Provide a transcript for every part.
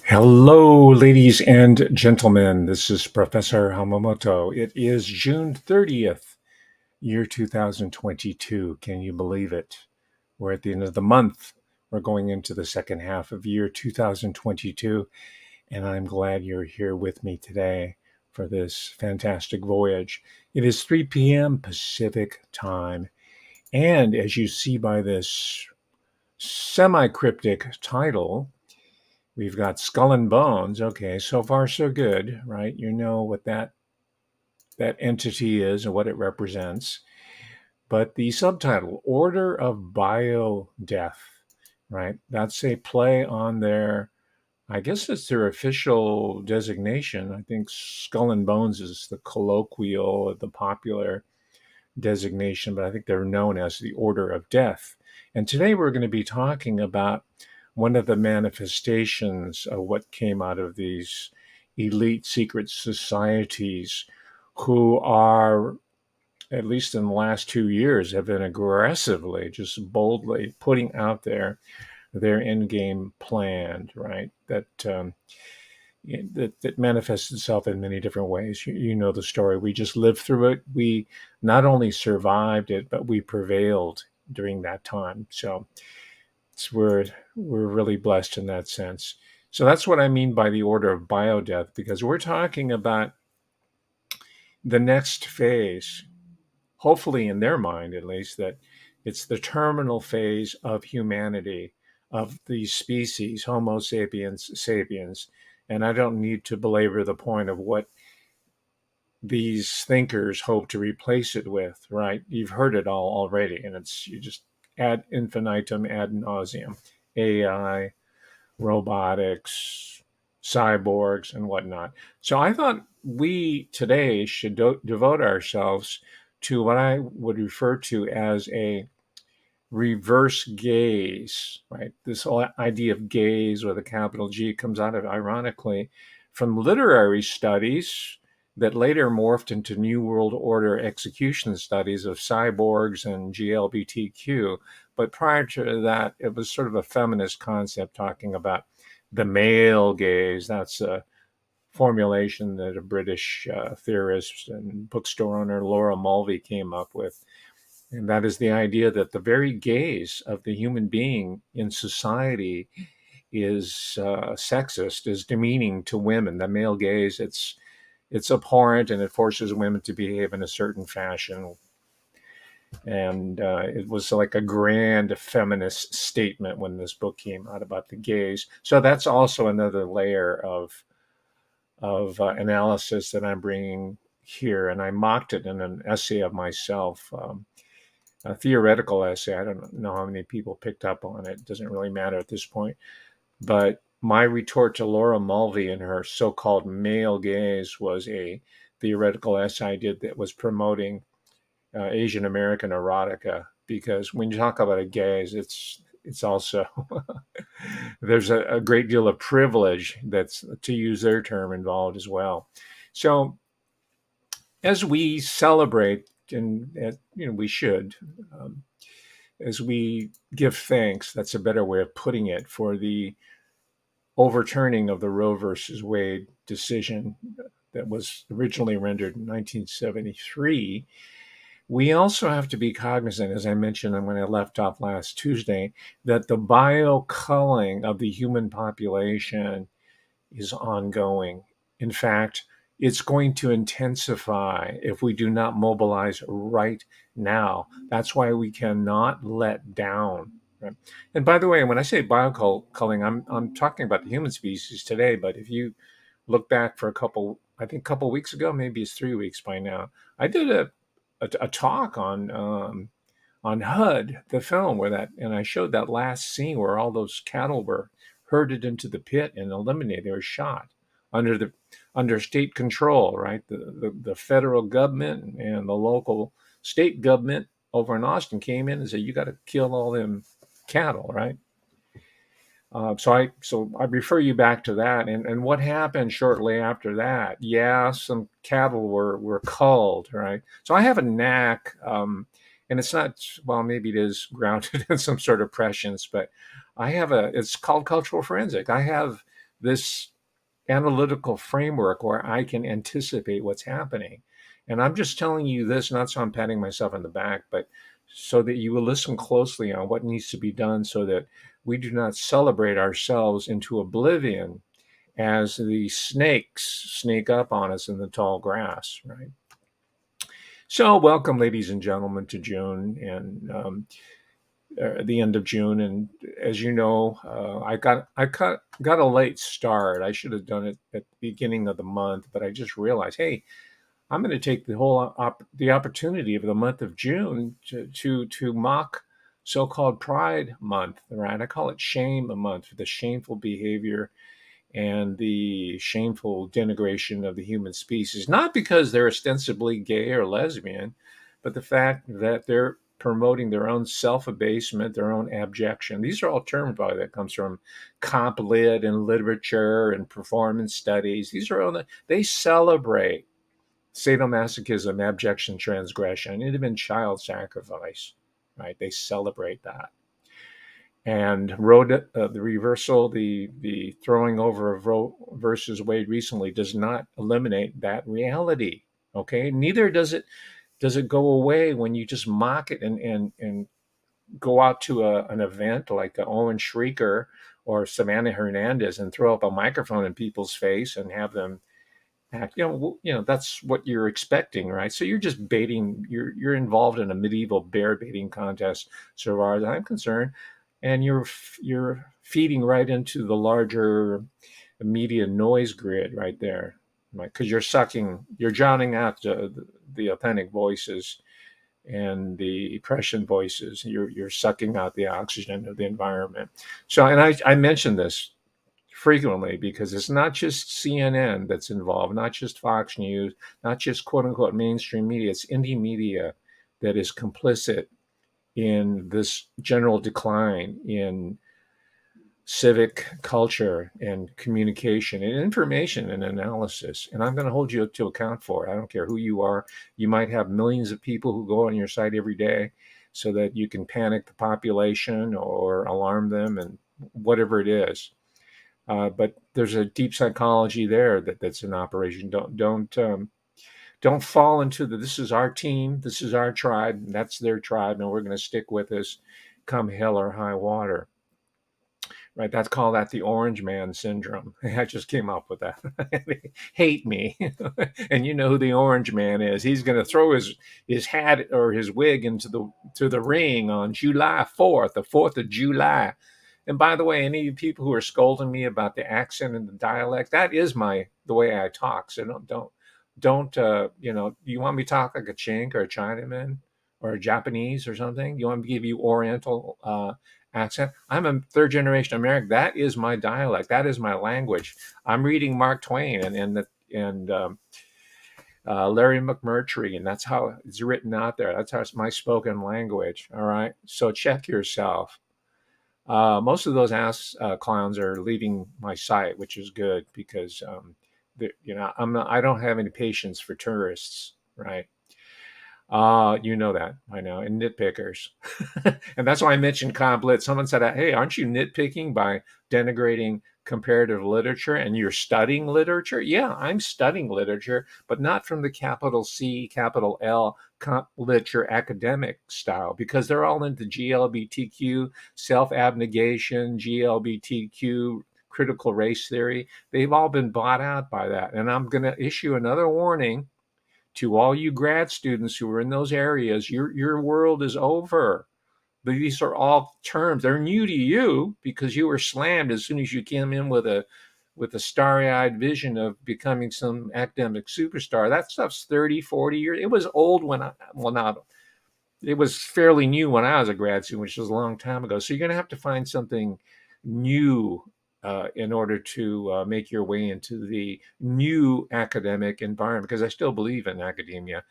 Hello, ladies and gentlemen. This is Professor Hamamoto. It is June 30th, year 2022. Can you believe it? We're at the end of the month. We're going into the second half of year 2022, and I'm glad you're here with me today for this fantastic voyage. It is 3 p.m. Pacific time, and as you see by this semi cryptic title, we've got Skull and Bones. Okay, so far so good, right? You know what that entity is and what it represents. But the subtitle, Order of Bio Death, right? That's a play on their, I guess it's their official designation. I think Skull and Bones is the colloquial, the popular designation, but I think they're known as the Order of Death. And today we're going to be talking about one of the manifestations of what came out of these elite secret societies who are, at least in the last 2 years, have been aggressively, just boldly putting out there their end game plan, right? That manifests itself in many different ways. You know the story. We just lived through it. We not only survived it, but we prevailed during that time. So we're really blessed in that sense. So that's what I mean by the order of biodeath, because we're talking about the next phase, hopefully in their mind at least, that it's the terminal phase of humanity, of the species, Homo sapiens sapiens. And I don't need to belabor the point of what these thinkers hope to replace it with, right? You've heard it all already, and it's you just ad infinitum, ad nauseum. AI, robotics, cyborgs, and whatnot. So I thought we today should devote ourselves to what I would refer to as a reverse gaze, right? This whole idea of gaze with a capital G comes out of, ironically, from literary studies that later morphed into New World Order execution studies of cyborgs and GLBTQ. But prior to that, it was sort of a feminist concept talking about the male gaze. That's a formulation that a British theorist and bookstore owner Laura Mulvey came up with. And that is the idea that the very gaze of the human being in society is sexist, is demeaning to women. The male gaze, it's abhorrent, and it forces women to behave in a certain fashion. And it was like a grand feminist statement when this book came out about the gaze. So that's also another layer of analysis that I'm bringing here, and I mocked it in an essay of myself. A theoretical essay. I don't know how many people picked up on it. It doesn't really matter at this point. But my retort to Laura Mulvey and her so-called male gaze was a theoretical essay I did that was promoting Asian American erotica. Because when you talk about a gaze, it's also there's a great deal of privilege that's, to use their term, involved as well. So as we celebrate, and we should, um, as we give thanks, that's a better way of putting it, for the overturning of the Roe versus Wade decision that was originally rendered in 1973. We also have to be cognizant, as I mentioned when I left off last Tuesday, that the bio-culling of the human population is ongoing. In fact, it's going to intensify if we do not mobilize right now. That's why we cannot let down. Right? And by the way, when I say bioculling, I'm talking about the human species today. But if you look back for I think a couple weeks ago, maybe it's 3 weeks by now, I did a talk on HUD, the film, and I showed that last scene where all those cattle were herded into the pit and eliminated. They were shot under the under state control, right? The federal government and the local state government over in Austin came in and said, "You got to kill all them cattle," right? So I refer you back to that, and what happened shortly after that? Yeah, some cattle were culled, right? So I have a knack, and it's not, well, maybe it is grounded in some sort of prescience, but I have a. It's called cultural forensic. I have this analytical framework where I can anticipate what's happening. And I'm just telling you this, not so I'm patting myself on the back, but so that you will listen closely on what needs to be done so that we do not celebrate ourselves into oblivion as the snakes sneak up on us in the tall grass, right? So, welcome, ladies and gentlemen, to June and the end of June. And as you know, I got a late start. I should have done it at the beginning of the month, but I just realized, hey, I'm going to take the opportunity of the month of June to mock so-called Pride Month, right? I call it Shame Month for the shameful behavior and the shameful denigration of the human species, not because they're ostensibly gay or lesbian, but the fact that they're promoting their own self-abasement, their own abjection. These are all terms, by the way, that comes from comp lit and literature and performance studies. These are all they celebrate sadomasochism, abjection, transgression, and even child sacrifice. Right? They celebrate that. And the reversal, the throwing over of Roe versus Wade recently does not eliminate that reality. Okay, neither does it go away when you just mock it and go out to an event like Owen Schreiker or Savannah Hernandez and throw up a microphone in people's face and have them act. That's what you're expecting, right? So you're just baiting. You're involved in a medieval bear baiting contest, so far as I'm concerned, and you're feeding right into the larger media noise grid right there, right? Because you're drowning out the authentic voices and the oppression voices. You're sucking out the oxygen of the environment. So, and I mentioned this frequently because it's not just CNN that's involved, not just Fox News, not just quote unquote mainstream media. It's indie media that is complicit in this general decline in civic culture and communication and information and analysis. And I'm going to hold you to account for it. I don't care who you are. You might have millions of people who go on your site every day so that you can panic the population or alarm them and whatever it is. But there's a deep psychology there that's in operation. Don't fall into this is our team, this is our tribe, and that's their tribe, and we're going to stick with this, come hell or high water. Right? That's called that the orange man syndrome. I just came up with that. Hate me, and you know who the orange man is. He's going to throw his hat or his wig into the ring on July 4th, the 4th of July. And by the way, any of you people who are scolding me about the accent and the dialect, that is the way I talk. So don't you want me to talk like a Chink or a Chinaman or a Japanese or something? You want me to give you Oriental accent? I'm a third generation American. That is my dialect. That is my language. I'm reading Mark Twain and Larry McMurtry, and that's how it's written out there. That's how it's my spoken language. All right. So check yourself. Most of those ass clowns are leaving my site, which is good because I don't have any patience for tourists, right? You know that I know, and nitpickers, and that's why I mentioned comp lit. Someone said, "Hey, aren't you nitpicking by denigrating comparative literature?" And you're studying literature. Yeah, I'm studying literature, but not from the capital C, capital L comp literature academic style, because they're all into GLBTQ, self-abnegation, GLBTQ, critical race theory. They've all been bought out by that, and I'm going to issue another warning to all you grad students who are in those areas. Your world is over. These are all terms. They're new to you because you were slammed as soon as you came in with a starry-eyed vision of becoming some academic superstar. That stuff's 30, 40 years. It was old not it was fairly new when I was a grad student, which was a long time ago. So you're going to have to find something new in order to make your way into the new academic environment. Because I still believe in academia,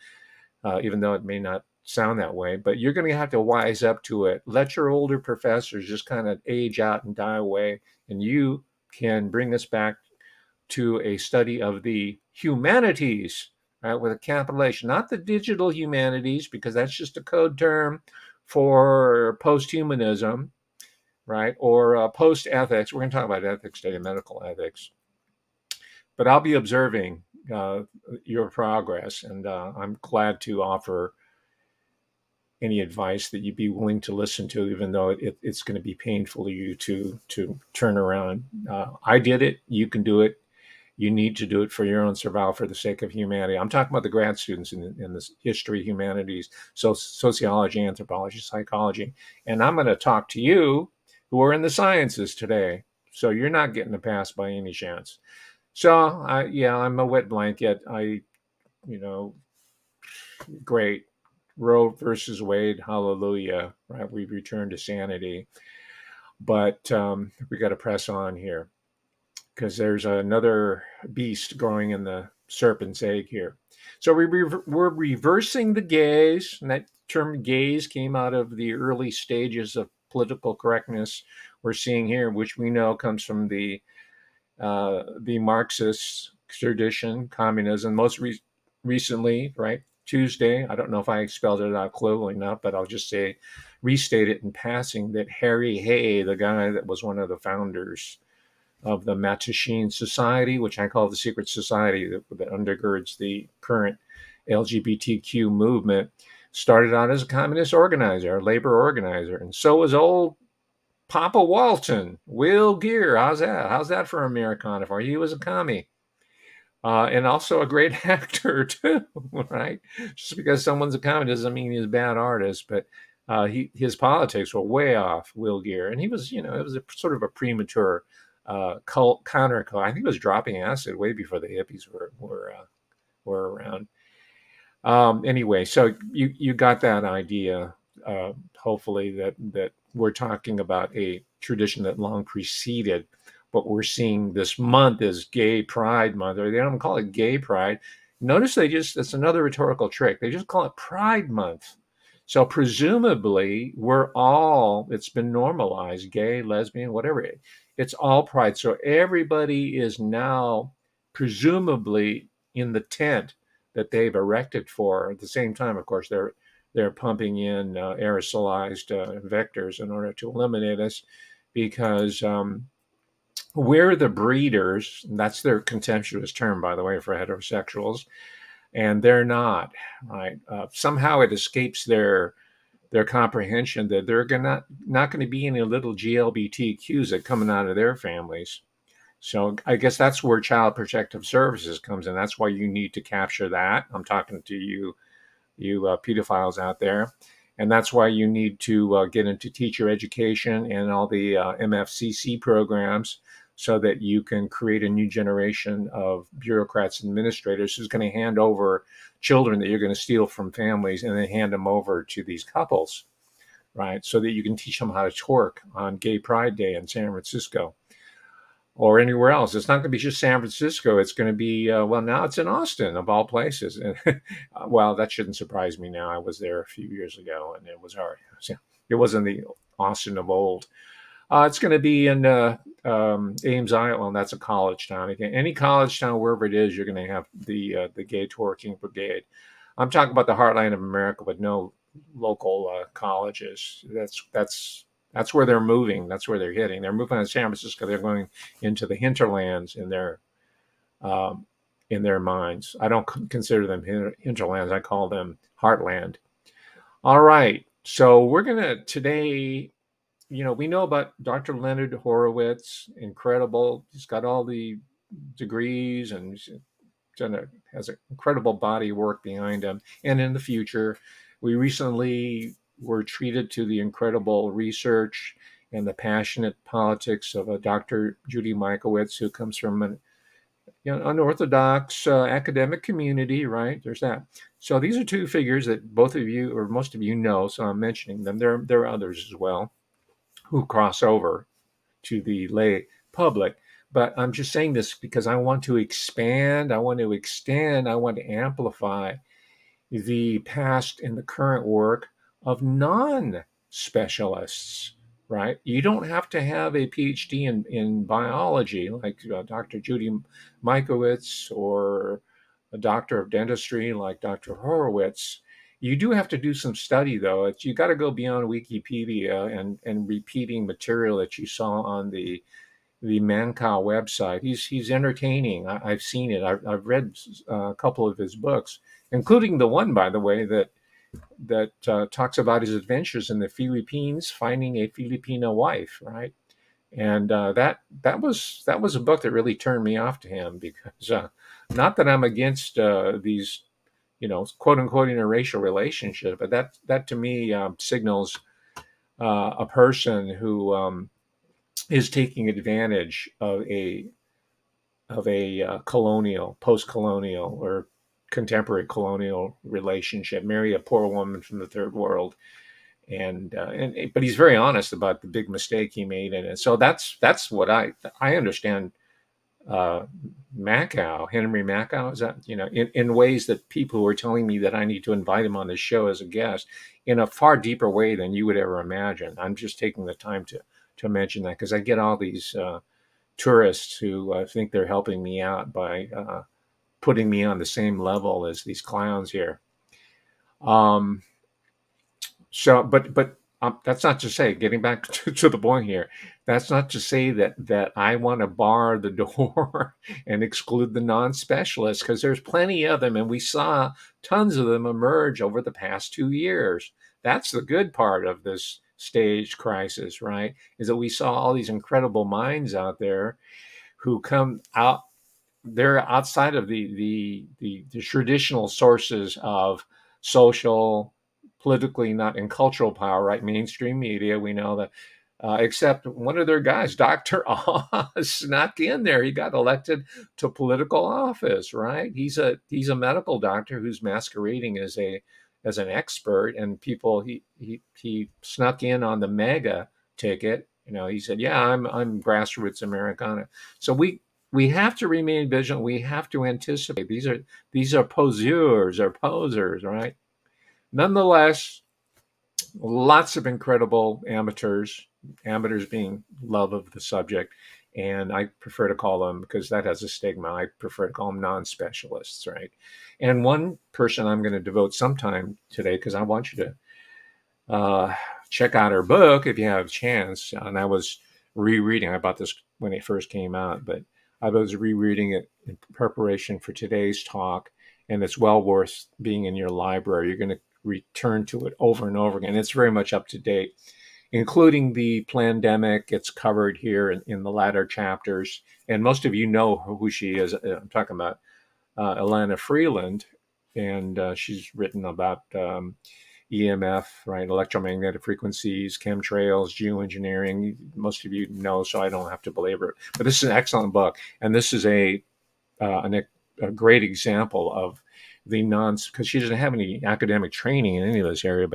even though it may not sound that way. But you're going to have to wise up to it. Let your older professors just kind of age out and die away, and you can bring us back to a study of the humanities, right, with a capital H, not the digital humanities, because that's just a code term for posthumanism. right? Or post ethics. We're going to talk about ethics today, medical ethics. But I'll be observing uh, your progress, and I'm glad to offer any advice that you'd be willing to listen to, even though it's going to be painful to you to turn around. I did it. You can do it. You need to do it for your own survival, for the sake of humanity. I'm talking about the grad students in this history, humanities, sociology, anthropology, psychology, and I'm going to talk to you who are in the sciences today. So you're not getting a pass by any chance. So yeah, I'm a wet blanket. You know, great. Roe versus Wade, hallelujah, right? We've returned to sanity. But we got to press on here because there's another beast growing in the serpent's egg here. So we're reversing the gaze, and that term gaze came out of the early stages of political correctness we're seeing here, which we know comes from the Marxist tradition, communism. Recently, right? Tuesday, I don't know if I spelled it out clearly enough, but I'll just say, restate it in passing that Harry Hay, the guy that was one of the founders of the Mattachine Society, which I call the secret society that undergirds the current LGBTQ movement, started out as a communist organizer, a labor organizer. And so was old Papa Walton, Will Gear. How's that? How's that for Americana for? He was a commie. And also a great actor too, right? Just because someone's a commie doesn't mean he's a bad artist, but his politics were way off Will Gear, and he was, it was a sort of a premature cult counter. I think he was dropping acid way before the hippies were around. Anyway, so you got that idea. Hopefully that we're talking about a tradition that long preceded what we're seeing this month is Gay Pride Month, or they don't call it Gay Pride. Notice it's another rhetorical trick. They just call it Pride Month. So presumably it's been normalized, gay, lesbian, whatever. It's all pride. So everybody is now presumably in the tent that they've erected for. At the same time, of course, they're pumping in aerosolized vectors in order to eliminate us, because we're the breeders. That's their contemptuous term, by the way, for heterosexuals, and they're not. Right? Somehow it escapes their comprehension that they're not going to be any little GLBTQs that coming out of their families. So I guess that's where Child Protective Services comes in. That's why you need to capture that. I'm talking to you pedophiles out there. And that's why you need to get into teacher education and all the MFCC programs, so that you can create a new generation of bureaucrats and administrators who's going to hand over children that you're going to steal from families and then hand them over to these couples, right? So that you can teach them how to twerk on Gay Pride Day in San Francisco or anywhere else. It's not going to be just San Francisco. It's going to be, well, now it's in Austin, of all places. And, well, that shouldn't surprise me now. I was there a few years ago, and it was hard. It wasn't the Austin of old. It's going to be in Ames, Iowa, and that's a college town. Again, any college town, wherever it is, you're going to have the gay twerking brigade. I'm talking about the heartland of America with no local colleges. That's where they're moving. That's where they're hitting. They're moving out of San Francisco. They're going into the hinterlands um, in their minds. I don't consider them hinterlands. I call them heartland. All right. So we're gonna today. We know about Dr. Leonard Horowitz. Incredible. He's got all the degrees and has an incredible body of work behind him. And in the future, we recently were treated to the incredible research and the passionate politics of a Dr. Judy Mikovits, who comes from an unorthodox academic community, right? There's that. So these are two figures that both of you or most of you know, so I'm mentioning them. There are others as well who cross over to the lay public. But I'm just saying this because I want to expand, I want to extend, I want to amplify the past and the current work of non-specialists, right? You don't have to have a PhD in biology like Dr. Judy Mikovits or a doctor of dentistry like Dr. Horowitz. You do have to do some study, though. You got to go beyond Wikipedia and repeating material that you saw on the Mancow website. He's entertaining. I've seen it. I've read a couple of his books, including the one, by the way, that talks about his adventures in the Philippines, finding a Filipino wife, right? And that was a book that really turned me off to him because not that I'm against these, quote unquote interracial relationship, but that to me signals a person who is taking advantage of a colonial, post-colonial, or contemporary colonial relationship, marry a poor woman from the third world, and but he's very honest about the big mistake he made in it. So that's what I understand. Uh, Henry Macau, is that, in ways that people who are telling me that I need to invite him on the show as a guest in a far deeper way than you would ever imagine. I'm just taking the time to mention that because I get all these tourists who think they're helping me out by putting me on the same level as these clowns here. Um, but that's not to say, getting back to the point here, that's not to say that I want to bar the door and exclude the non-specialists, because there's plenty of them, and we saw tons of them emerge over the past 2 years. That's the good part of this stage crisis, right? Is that we saw all these incredible minds out there who come out. They're outside of the traditional sources of social, politically, not in cultural power, right? Mainstream media, we know that. Except one of their guys, Dr. Oz, snuck in there. He got elected to political office, right? He's a medical doctor who's masquerading as an expert, and people he snuck in on the mega ticket. He said, "Yeah, I'm grassroots Americana." So we have to remain vigilant. We have to anticipate. These are poseurs, right? Nonetheless, lots of incredible amateurs being love of the subject, and I prefer to call them, because that has a stigma, I prefer to call them non-specialists, right? And one person I'm going to devote some time today, because I want you to check out her book if you have a chance. And I was rereading. I bought this when it first came out, but I was rereading it in preparation for today's talk, and it's well worth being in your library. You're going to return to it over and over again. It's very much up to date, including the pandemic. It's covered here in the latter chapters, and most of you know who she is. I'm talking about Elana Freeland, and she's written about EMF, right? Electromagnetic frequencies, chemtrails, geoengineering. Most of you know, so I don't have to belabor it. But this is an excellent book, and this is a great example of the because she doesn't have any academic training in any of this area,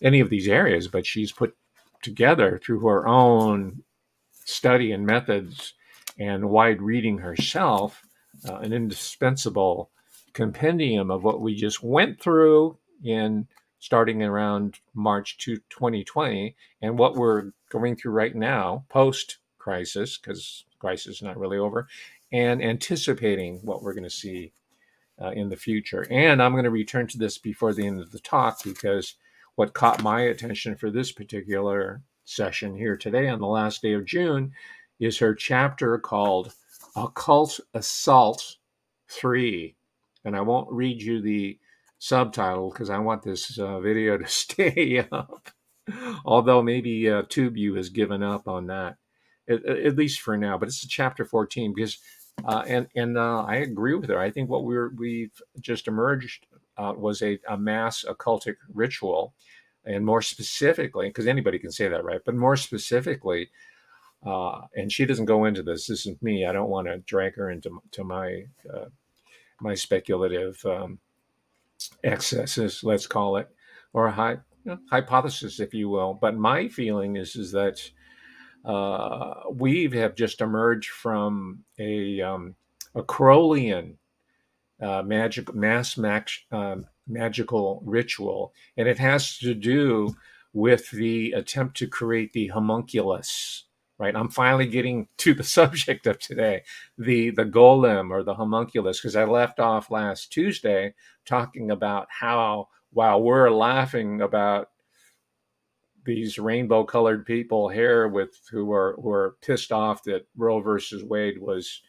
any of these areas, but she's put together through her own study and methods and wide reading herself an indispensable compendium of what we just went through in starting around March 2020, and what we're going through right now post crisis, because crisis is not really over, and anticipating what we're going to see in the future. And I'm going to return to this before the end of the talk, because what caught my attention for this particular session here today on the last day of June is her chapter called Occult Assault 3. And I won't read you the subtitle because I want this video to stay up. Although maybe TubeU has given up on that, at least for now. But it's chapter 14, because and I agree with her. I think what we've just emerged was a mass occultic ritual, and more specifically, because anybody can say that, right? But more specifically, and she doesn't go into this. This is me. I don't want to drag her into my my speculative excesses, let's call it, or hypothesis, if you will. But my feeling is that we have just emerged from a Crowleyan magical ritual, and it has to do with the attempt to create the homunculus. Right, I'm finally getting to the subject of today, the golem or the homunculus, because I left off last Tuesday talking about how while we're laughing about these rainbow colored people here with who are pissed off that Roe versus Wade was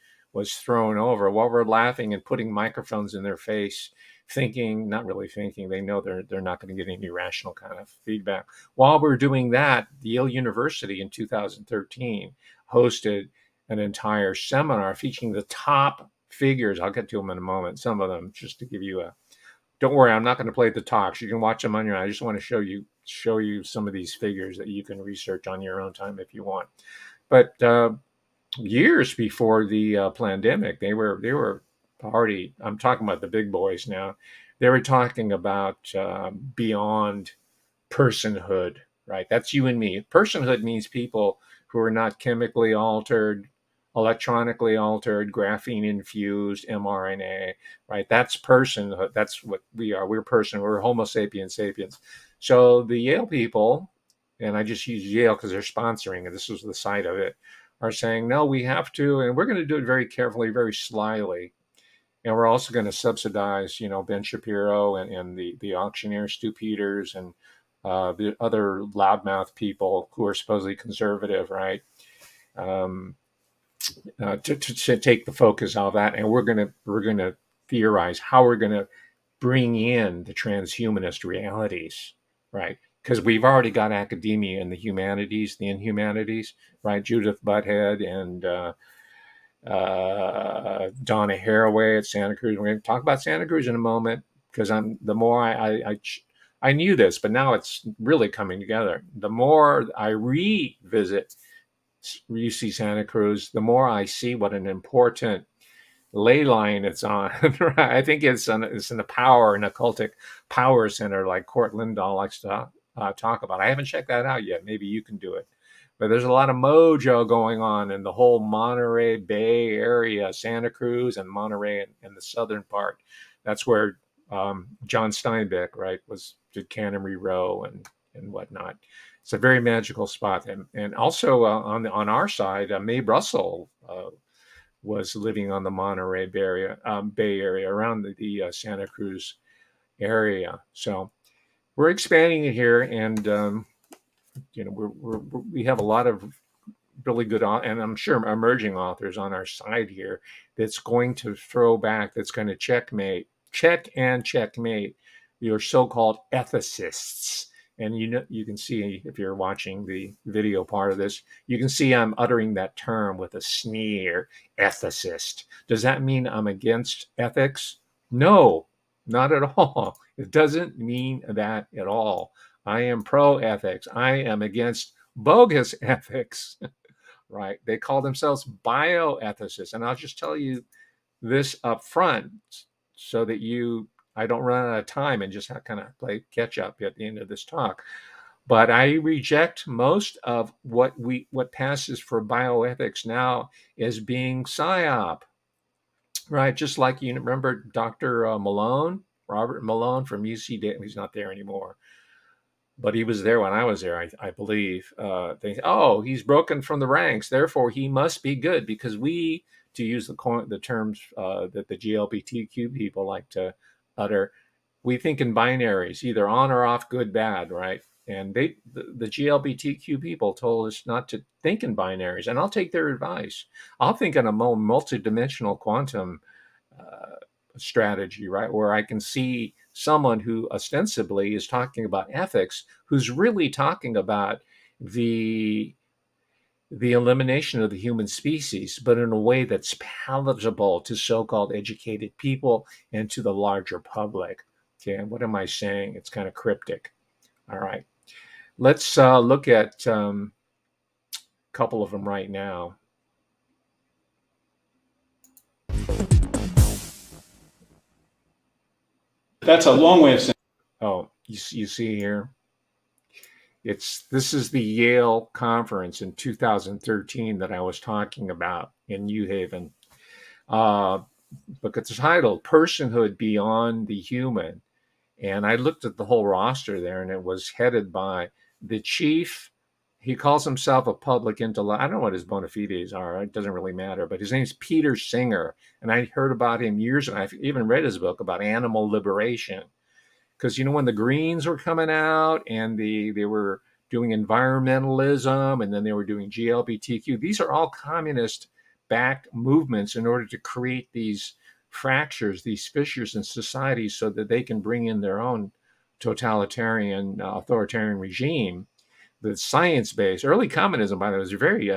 thrown over, while we're laughing and putting microphones in their face, thinking, not really thinking, they know they're not going to get any rational kind of feedback. While we're doing that, Yale University in 2013 hosted an entire seminar featuring the top figures. I'll get to them in a moment, some of them, just to give you a, don't worry, I'm not going to play the talks. You can watch them on your own. I just want to show you some of these figures that you can research on your own time if you want. But years before the pandemic, they were already. I'm talking about the big boys now. They were talking about beyond personhood, right? That's you and me. Personhood means people who are not chemically altered, electronically altered, graphene infused, mRNA, right? That's personhood. That's what we are. We're person. We're Homo sapiens sapiens. So the Yale people, and I just use Yale because they're sponsoring, and this was the site of it, are saying, no, we have to, and we're going to do it very carefully, very slyly. And we're also going to subsidize, Ben Shapiro and the auctioneer Stu Peters and the other loudmouth people who are supposedly conservative, right? Um, to take the focus off that, and we're gonna theorize how we're gonna bring in the transhumanist realities, right? Because we've already got academia in the humanities, the inhumanities, right? Judith Butthead and Donna Haraway at Santa Cruz. We're going to talk about Santa Cruz in a moment because I'm the more I knew this, but now it's really coming together. The more I revisit UC Santa Cruz, the more I see what an important ley line it's on. I think it's in the power, an occultic power center like Court Lindahl likes to talk about. I haven't checked that out yet. Maybe you can do it. But there's a lot of mojo going on in the whole Monterey Bay area, Santa Cruz and Monterey and the southern part. That's where John Steinbeck, right, did Cannery Row and whatnot. It's a very magical spot, and also on our side, Mae Russell was living on the Monterey Bay Area around the Santa Cruz area. So we're expanding it here, and we have a lot of really good, and I'm sure emerging authors on our side here that's going to throw back, that's going to check and checkmate your so-called ethicists. And you can see if you're watching the video part of this, you can see I'm uttering that term with a sneer, ethicist. Does that mean I'm against ethics? No, not at all. It doesn't mean that at all. I am pro ethics. I am against bogus ethics, right? They call themselves bioethicists. And I'll just tell you this up front so that I don't run out of time and just kind of play catch up at the end of this talk. But I reject most of what passes for bioethics now as being psyop, right? Just like you remember Dr. Malone, Robert Malone from UC Davis. He's not there anymore, but he was there when I was there, I believe. He's broken from the ranks, therefore he must be good because to use the terms that the GLBTQ people like to utter, we think in binaries, either on or off, good, bad, right? And the GLBTQ people told us not to think in binaries, and I'll take their advice. I'll think in a more multidimensional quantum strategy, right? Where I can see someone who ostensibly is talking about ethics, who's really talking about the elimination of the human species, but in a way that's palatable to so-called educated people and to the larger public. Okay, and what am I saying? It's kind of cryptic. All right, let's look at a couple of them right now. That's a long way of saying. Oh, you see here? This is the Yale conference in 2013 that I was talking about in New Haven. Look at the title, Personhood Beyond the Human. And I looked at the whole roster there, and it was headed by the chief. He calls himself a public intellect. I don't know what his bona fides are. It doesn't really matter. But his name's Peter Singer. And I heard about him years ago. I've even read his book about animal liberation. because when the Greens were coming out and they were doing environmentalism, and then they were doing GLBTQ. These are all communist backed movements in order to create these fractures, these fissures in society, so that they can bring in their own totalitarian, authoritarian regime. The science based early communism, by the way, was very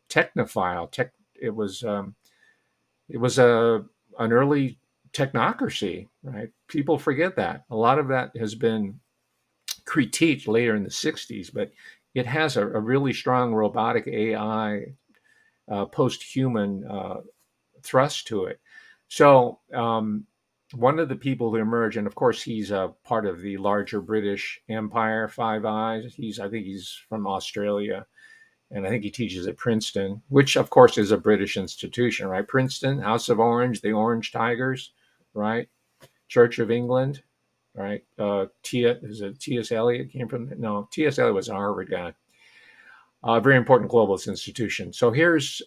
technophile. It was an early technocracy, right? People forget that. A lot of that has been critiqued later in the 60s, but it has a really strong robotic AI post-human thrust to it. So one of the people who emerged, and of course he's a part of the larger British Empire, Five Eyes. I think he's from Australia, and I think he teaches at Princeton, which of course is a British institution, right? Princeton, House of Orange, the Orange Tigers, right? Church of England, right? T.S. Eliot came from? No, T.S. Eliot was a Harvard guy. A very important globalist institution. So here's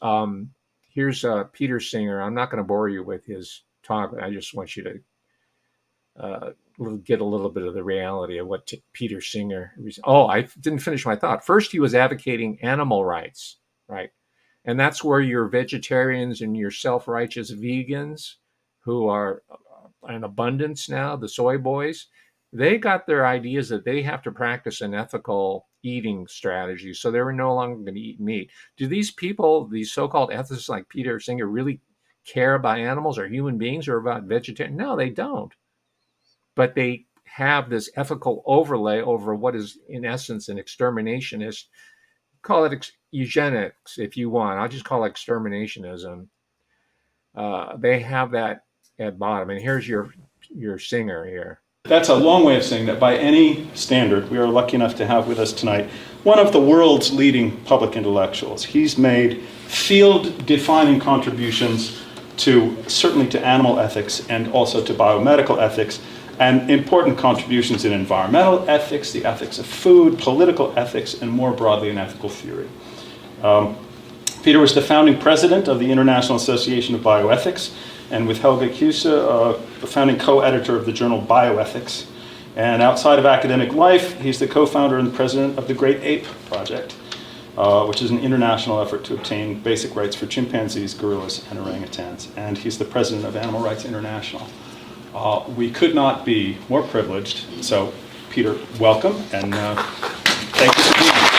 Peter Singer. I'm not going to bore you with his talk, but I just want you to get a little bit of the reality of what Peter Singer. Oh, I didn't finish my thought. First, he was advocating animal rights, right? And that's where your vegetarians and your self-righteous vegans, who are in abundance now, the soy boys, they got their ideas that they have to practice an ethical eating strategy. So they were no longer going to eat meat. Do these people, these so-called ethicists like Peter Singer, really care about animals or human beings or about vegetarian? No, they don't. But they have this ethical overlay over what is, in essence, an exterminationist. Call it eugenics if you want. I'll just call it exterminationism. They have that at bottom. And here's your Singer here. That's a long way of saying that by any standard, we are lucky enough to have with us tonight one of the world's leading public intellectuals. He's made field-defining contributions certainly to animal ethics and also to biomedical ethics, and important contributions in environmental ethics, the ethics of food, political ethics, and more broadly in ethical theory. Peter was the founding president of the International Association of Bioethics, and with Helge Kuse, the founding co-editor of the journal Bioethics. And outside of academic life, he's the co-founder and president of the Great Ape Project, which is an international effort to obtain basic rights for chimpanzees, gorillas, and orangutans. And he's the president of Animal Rights International. We could not be more privileged. So, Peter, welcome, and thank you for being here.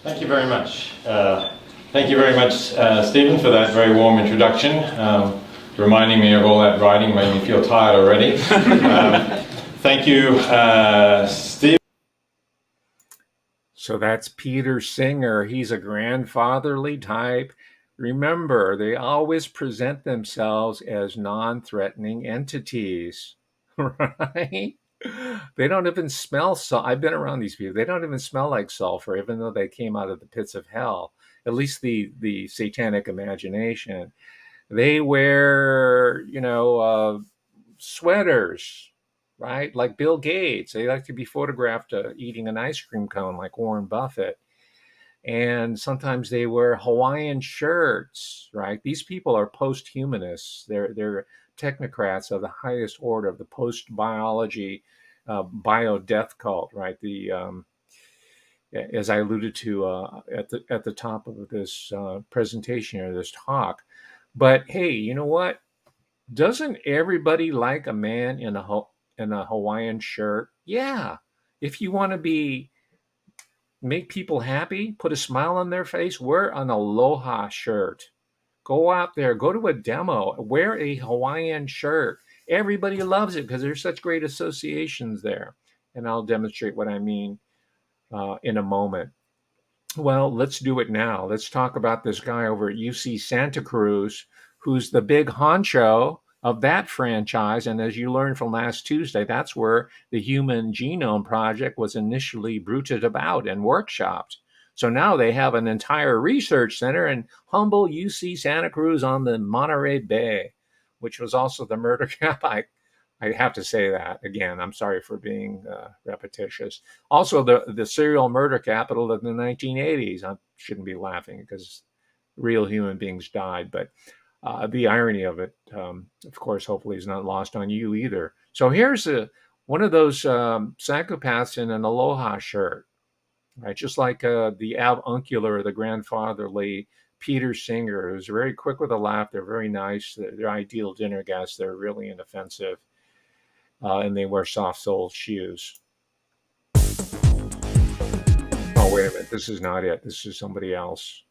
Thank you very much. Thank you very much, Stephen, for that very warm introduction. Reminding me of all that writing made me feel tired already. Thank you, Steve. So that's Peter Singer. He's a grandfatherly type. Remember, they always present themselves as non-threatening entities, right? They don't even smell I've been around these people. They don't even smell like sulfur, even though they came out of the pits of hell. At least the satanic imagination. They wear, sweaters, right? Like Bill Gates. They like to be photographed eating an ice cream cone like Warren Buffett. And sometimes they wear Hawaiian shirts, right? These people are post-humanists. They're technocrats of the highest order of the post-biology bio-death cult, right? As I alluded to at the top of this presentation or this talk. But hey, you know what? Doesn't everybody like a man in a Hawaiian shirt? Yeah. If you want to make people happy, put a smile on their face, wear an aloha shirt. Go out there, go to a demo, wear a Hawaiian shirt. Everybody loves it because there's such great associations there. And I'll demonstrate what I mean in a moment. Well, let's do it now. Let's talk about this guy over at UC Santa Cruz, who's the big honcho of that franchise. And as you learned from last Tuesday, that's where the Human Genome Project was initially bruited about and workshopped. So now they have an entire research center in humble UC Santa Cruz on the Monterey Bay, which was also the murder camp I I have to say that again. I'm sorry for being repetitious. Also, the serial murder capital of the 1980s. I shouldn't be laughing because real human beings died, but the irony of it, of course, hopefully is not lost on you either. So here's one of those psychopaths in an aloha shirt, right? Just like the avuncular, the grandfatherly Peter Singer, who's very quick with a laugh. They're very nice. They're ideal dinner guests. They're really inoffensive, and they wear soft-soled shoes. Oh, wait a minute. This is not it. This is somebody else.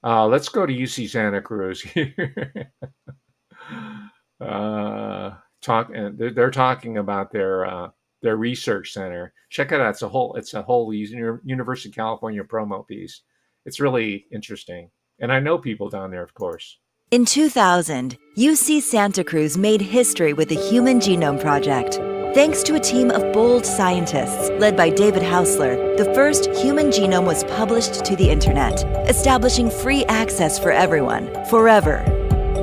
Let's go to UC Santa Cruz here. Talk, and they're talking about their research center. Check it out. It's a whole University of California promo piece. It's really interesting, and I know people down there, of course. In 2000, UC Santa Cruz made history with the Human Genome Project. Thanks to a team of bold scientists led by David Hausler, the first human genome was published to the internet, establishing free access for everyone, forever.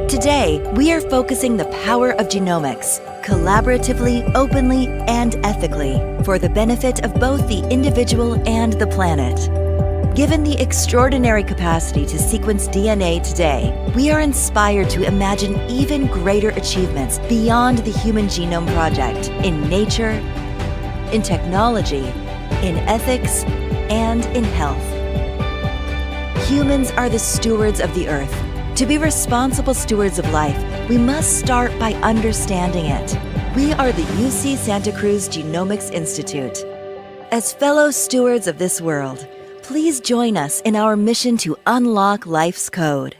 Today, we are focusing the power of genomics, collaboratively, openly, and ethically, for the benefit of both the individual and the planet. Given the extraordinary capacity to sequence DNA today, we are inspired to imagine even greater achievements beyond the Human Genome Project in nature, in technology, in ethics, and in health. Humans are the stewards of the Earth. To be responsible stewards of life, we must start by understanding it. We are the UC Santa Cruz Genomics Institute. As fellow stewards of this world, please join us in our mission to unlock life's code.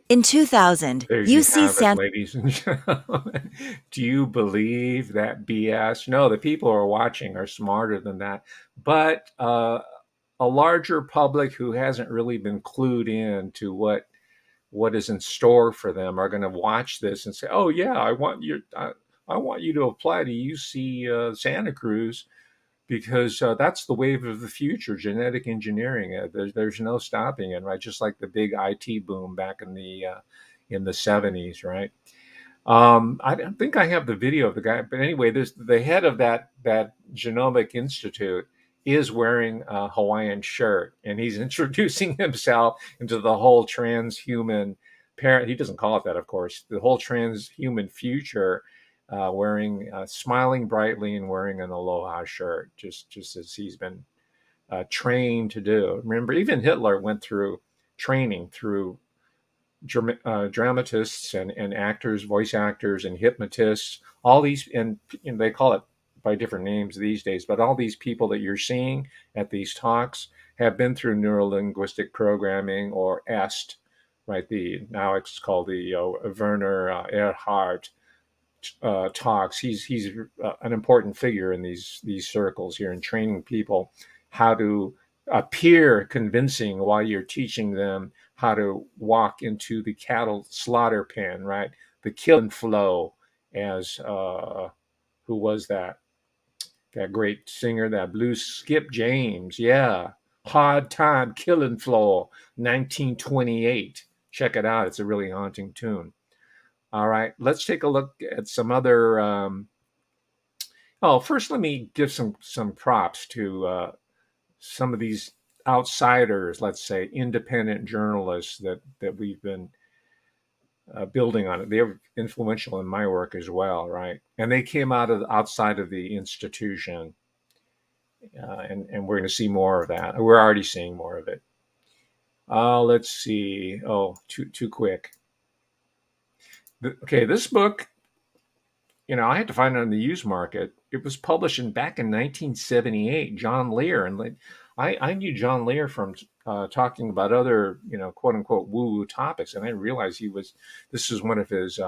In 2000, There you UC have it, Santa ladies and gentlemen. Do you believe that BS? No, the people who are watching are smarter than that. But a larger public who hasn't really been clued in to what is in store for them are going to watch this and say, "Oh yeah, I want you to apply to UC Santa Cruz because that's the wave of the future, genetic engineering. There's no stopping it, right? Just like the big IT boom back in the 70s, right? I don't think I have the video of the guy, but anyway, there's the head of that genomic institute is wearing a Hawaiian shirt, and he's introducing himself into the whole transhuman parent. He doesn't call it that, of course. The whole transhuman future, wearing, smiling brightly and wearing an aloha shirt, just as he's been trained to do. Remember, even Hitler went through training through dramatists and actors, voice actors, and hypnotists. All these, and they call it by different names these days, but all these people that you're seeing at these talks have been through neurolinguistic programming or EST, right? Now it's called the Werner Erhard talks. He's an important figure in these circles here in training people how to appear convincing while you're teaching them how to walk into the cattle slaughter pen, right? The kill and flow, as who was that? That great singer, that blues Skip James, yeah. Hard Time Killin' Floor, 1928. Check it out. It's a really haunting tune. All right, let's take a look at some other. First, let me give some props to some of these outsiders. Let's say independent journalists that we've been building on it. They're influential in my work as well, right? And they came outside of the institution, and we're going to see more of that. We're already seeing more of it. Let's see. Oh, too quick. Okay, this book, I had to find it on the used market. It was published back in 1978. John Lear, and I knew John Lear from talking about other, quote unquote, woo-woo topics, and I didn't realize this is one of his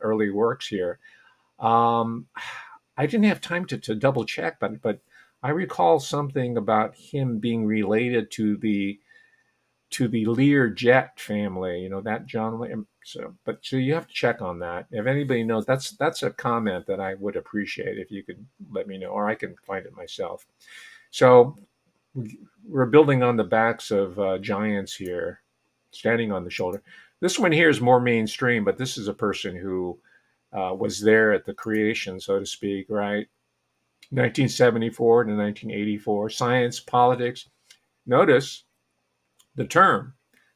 early works here. I didn't have time to double check, but I recall something about him being related to the Lear jet family, that John Lear. So you have to check on that. If anybody knows, that's a comment that I would appreciate if you could let me know, or I can find it myself. So we're building on the backs of giants here, standing on the shoulder. This one here is more mainstream, but this is a person who was there at the creation, so to speak, right? 1974 to 1984, science, politics. Notice the term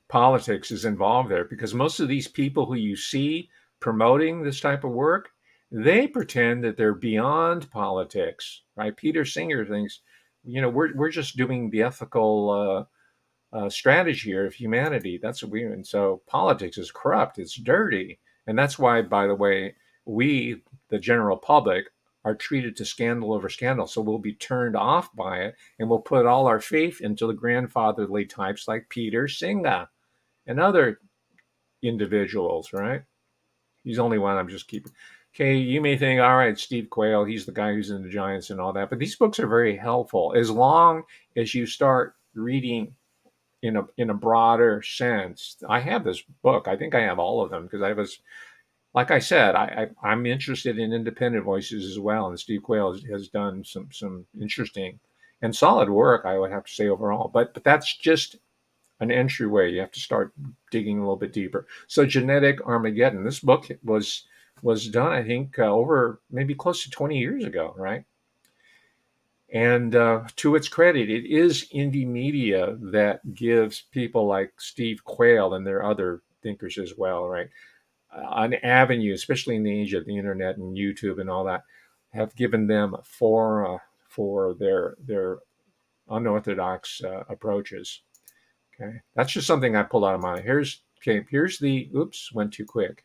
politics is involved there because most of these people who you see promoting this type of work, they pretend that they're beyond politics, right? Peter Singer thinks, we're just doing the ethical strategy here of humanity. That's what we, and so politics is corrupt, it's dirty. And that's why, by the way, we, the general public, are treated to scandal over scandal. So we'll be turned off by it and we'll put all our faith into the grandfatherly types like Peter Singer and other individuals, right? He's only one I'm just keeping. Okay, you may think, all right, Steve Quayle, he's the guy who's in the Giants and all that. But these books are very helpful as long as you start reading in a broader sense. I have this book. I think I have all of them because I was, like I said, I'm interested in independent voices as well, and Steve Quayle has done some interesting and solid work, I would have to say overall. But that's just an entryway. You have to start digging a little bit deeper. So Genetic Armageddon. This book was done, I think, over maybe close to 20 years ago, right? And to its credit, it is indie media that gives people like Steve Quayle and their other thinkers as well, right? An avenue, especially in the age of the internet and YouTube and all that, have given them for their unorthodox approaches. Okay, that's just something I pulled out of my. Here's the. Oops, went too quick.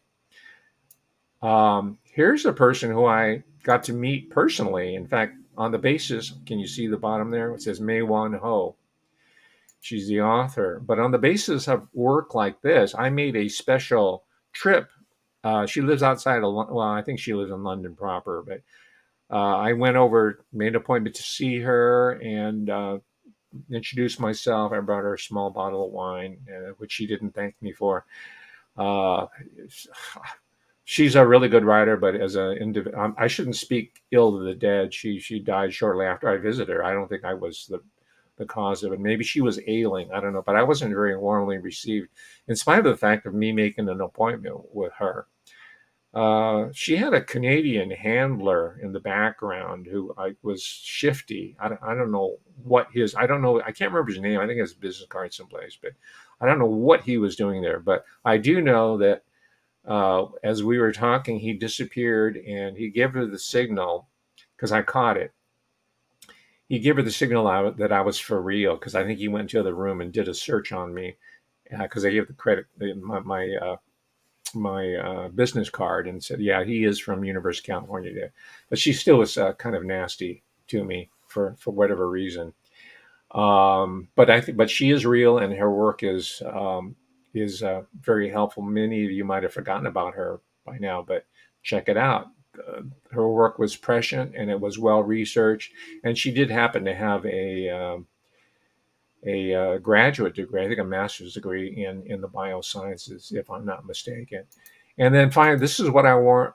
Here's a person who I got to meet personally. In fact, on the basis, can you see the bottom there? It says Mei Wan Ho. She's the author. But on the basis of work like this, I made a special trip. She lives outside of, well, I think she lives in London proper, but I went over, made an appointment to see her and introduced myself. I brought her a small bottle of wine, which she didn't thank me for. Uh, she's a really good writer, but as an individual, I shouldn't speak ill of the dead. She died shortly after I visited her. I don't think I was the cause of it. Maybe she was ailing. I don't know, but I wasn't very warmly received, in spite of the fact of me making an appointment with her. She had a Canadian handler in the background who was shifty. I don't know what his, I don't know, I can't remember his name. I think it's a business card someplace, but I don't know what he was doing there. But I do know that as we were talking, he disappeared and he gave her the signal because I caught it. He gave her the signal out that I was for real because I think he went to the other room and did a search on me because I gave the credit, my business card and said, yeah, he is from University of California. But she still was kind of nasty to me for whatever reason. But I think, but she is real, and her work is very helpful. Many of you might have forgotten about her by now, but check it out. Her work was prescient and it was well researched, and she did happen to have a graduate degree, I think a master's degree in the biosciences, if I'm not mistaken. And then finally, this is what I want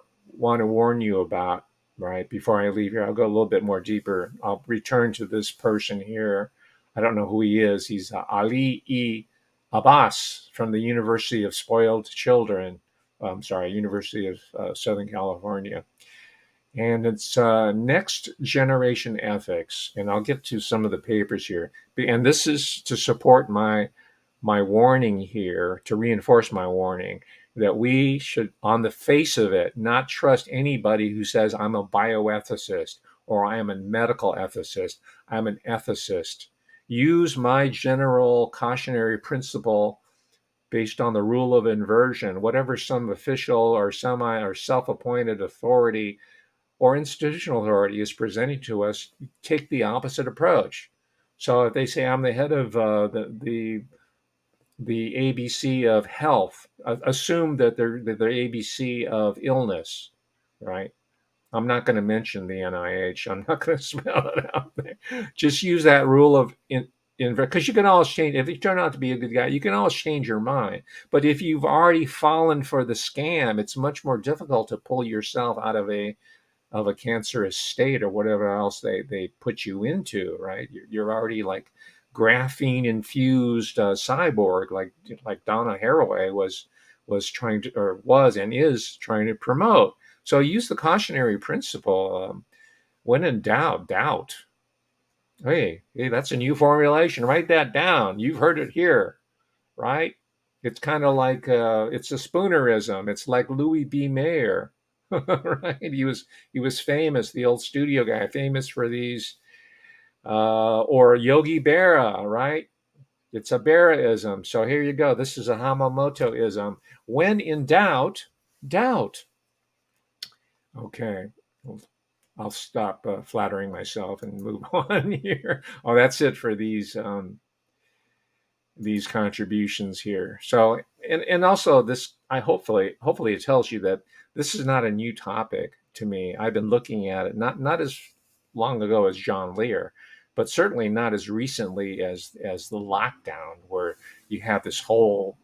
to warn you about, right? Before I leave here, I'll go a little bit more deeper. I'll return to this person here. I don't know who he is. He's Ali E. Abbas from the University of Spoiled Children. I'm sorry, University of Southern California. And it's next generation ethics, and I'll get to some of the papers here. And this is to support my warning here, to reinforce my warning that we should, on the face of it, not trust anybody who says I'm a bioethicist or I am a medical ethicist. I'm an ethicist. Use my general cautionary principle based on the rule of inversion, whatever some official or semi or self-appointed authority or institutional authority is presenting to us, take the opposite approach. So if they say I'm the head of the ABC of health, assume that they're the ABC of illness, right? I'm not going to mention the NIH. I'm not going to spell it out there. Just use that rule of because you can always change. If you turn out to be a good guy, you can always change your mind. But if you've already fallen for the scam, it's much more difficult to pull yourself out of a cancerous state or whatever else they put you into, right? You're already like graphene infused cyborg, like Donna Haraway was and is trying to promote. So use the cautionary principle. When in doubt, doubt. Hey, that's a new formulation. Write that down. You've heard it here, right? It's kind of like it's a Spoonerism. It's like Louis B. Mayer, right? He was famous, the old studio guy, famous for these, or Yogi Berra, right? It's a Berraism. So here you go. This is a Hamamotoism. When in doubt, doubt. Okay, well, I'll stop flattering myself and move on here. Oh, that's it for these contributions here. So, and also this, I hopefully it tells you that this is not a new topic to me. I've been looking at it not as long ago as John Lear, but certainly not as recently as the lockdown, where you have this whole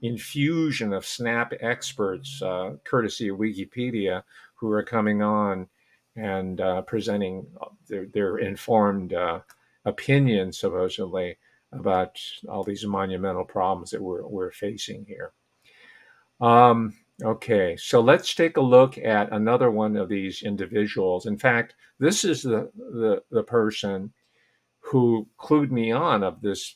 infusion of snap experts, courtesy of Wikipedia, who are coming on and presenting their informed opinions, supposedly, about all these monumental problems that we're facing here. Okay, so let's take a look at another one of these individuals. In fact, this is the person who clued me on of this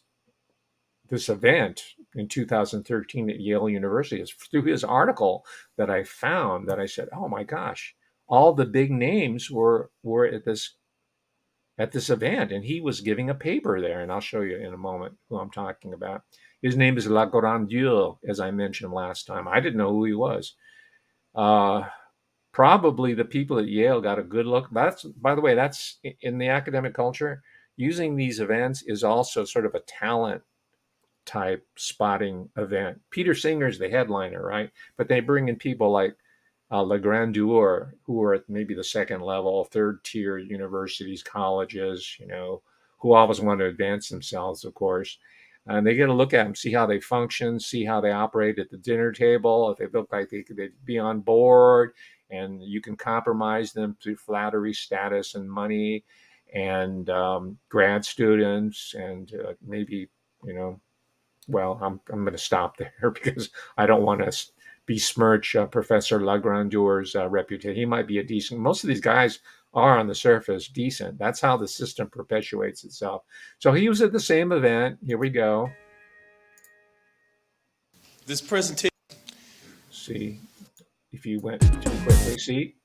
event in 2013 at Yale University. It's through his article that I found that I said, "Oh my gosh, all the big names were at this event," and he was giving a paper there, and I'll show you in a moment who I'm talking about. His name is Lagrandieu, as I mentioned last time. I didn't know who he was. Uh, Probably the people at Yale got a good look. That's, by the way, that's in the academic culture. Using these events is also sort of a talent type spotting event. Peter Singer's the headliner, right? But they bring in people like Le Grandeur, who are at maybe the second level, third tier universities, colleges, who always want to advance themselves, of course. And they get a look at them, see how they function, see how they operate at the dinner table, if they look like they'd be on board, and you can compromise them through flattery, status, and money, and grad students, and maybe, well, I'm going to stop there because I don't want to besmirch Professor Lagrandeur's reputation. He might be a decent. Most of these guys are on the surface decent. That's how the system perpetuates itself. So he was at the same event. Here we go. This presentation. See, if you went too quickly, see.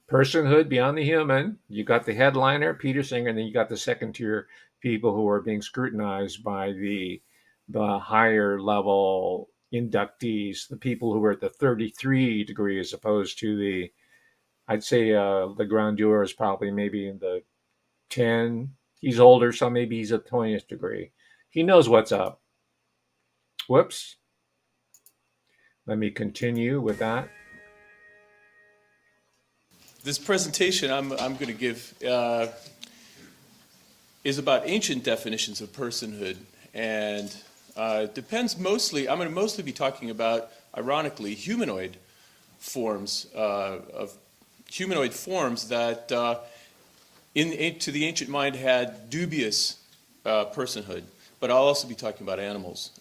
Personhood beyond the human. You got the headliner, Peter Singer, and then you got the second tier people who are being scrutinized by the higher level inductees, the people who are at the 33 degree as opposed to the, I'd say the grandeur is probably maybe in the 10. He's older, so maybe he's at the 20th degree. He knows what's up. Whoops. Let me continue with that. This presentation I'm going to give is about ancient definitions of personhood, and depends mostly. I'm going to mostly be talking about, ironically, humanoid forms that, to the ancient mind, had dubious personhood. But I'll also be talking about animals.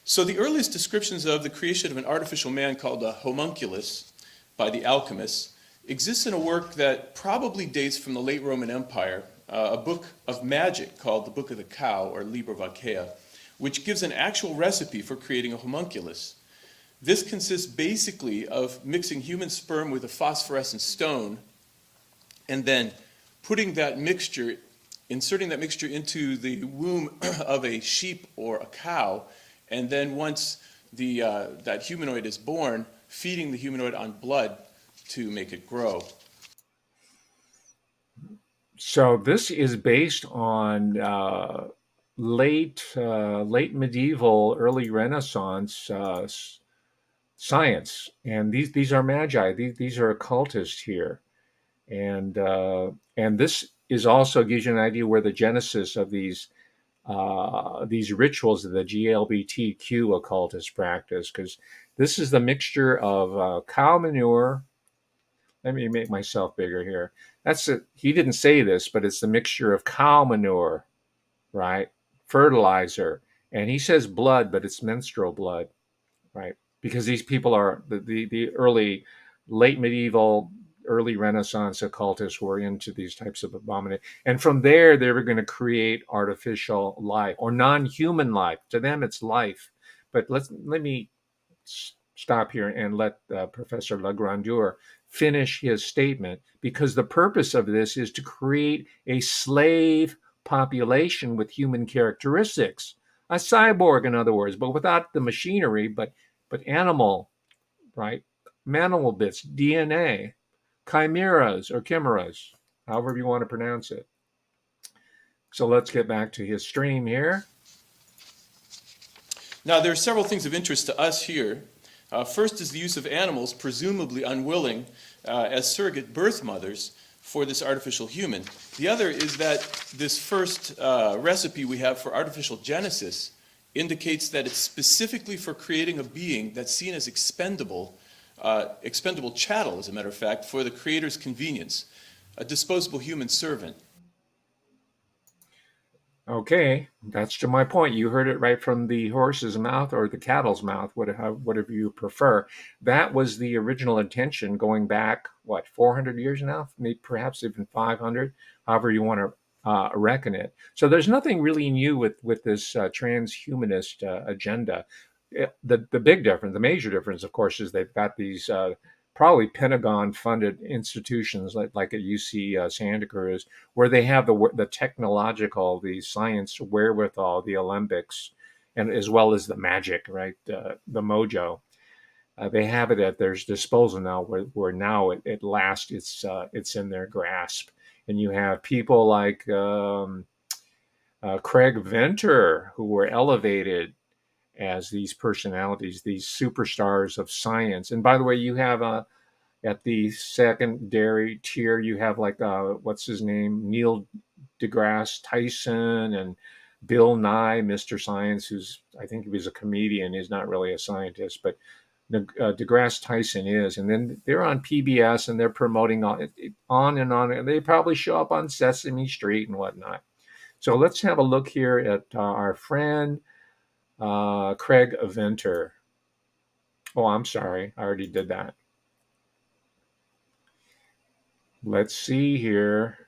So the earliest descriptions of the creation of an artificial man called a homunculus by the alchemists exists in a work that probably dates from the late Roman Empire, a book of magic called the Book of the Cow, or Liber Vacaea, which gives an actual recipe for creating a homunculus. This consists basically of mixing human sperm with a phosphorescent stone and then inserting that mixture into the womb of a sheep or a cow, and then once that humanoid is born, feeding the humanoid on blood to make it grow. So this is based on late medieval, early Renaissance science, and these are magi. These are occultists here, and this is also gives you an idea where the genesis of these rituals of the GLBTQ occultist practice, because this is the mixture of cow manure. Let me make myself bigger here. He didn't say this, but it's the mixture of cow manure, right? Fertilizer And he says blood, but it's menstrual blood, right? Because these people are the early, late medieval, early Renaissance occultists were into these types of abomination. And from there, they were going to create artificial life or non-human life. To them, it's life. But let me stop here and let Professor Legrandeur finish his statement, because the purpose of this is to create a slave population with human characteristics, a cyborg, in other words, but without the machinery, but animal, right? Manimal bits, DNA, chimeras or chimeras, however you want to pronounce it. So let's get back to his stream here. Now, there are several things of interest to us here. First is the use of animals, presumably unwilling, as surrogate birth mothers for this artificial human. The other is that this first recipe we have for artificial genesis indicates that it's specifically for creating a being that's seen as expendable chattel, as a matter of fact, for the creator's convenience, a disposable human servant. Okay, that's to my point. You heard it right from the horse's mouth or the cattle's mouth, whatever you prefer. That was the original intention going back, what, 400 years now? Maybe perhaps even 500, however you want to reckon it. So there's nothing really new with this transhumanist agenda. The big difference, the major difference, of course, is they've got these probably Pentagon-funded institutions like at UC Santa Cruz, where they have the technological, the science wherewithal, the Olympics, and as well as the magic, right? The mojo. They have it at their disposal now, where now at last it's in their grasp. And you have people like Craig Venter, who were elevated as these personalities, these superstars of science. And by the way, you have at the secondary tier, you have like what's his name, Neil deGrasse Tyson, and Bill Nye, Mr. Science, who's, I think he was a comedian. He's not really a scientist, but deGrasse Tyson is. And then they're on PBS and they're promoting on and on. And they probably show up on Sesame Street and whatnot. So let's have a look here at our friend Craig Venter. Oh, I'm sorry. I already did that. Let's see here.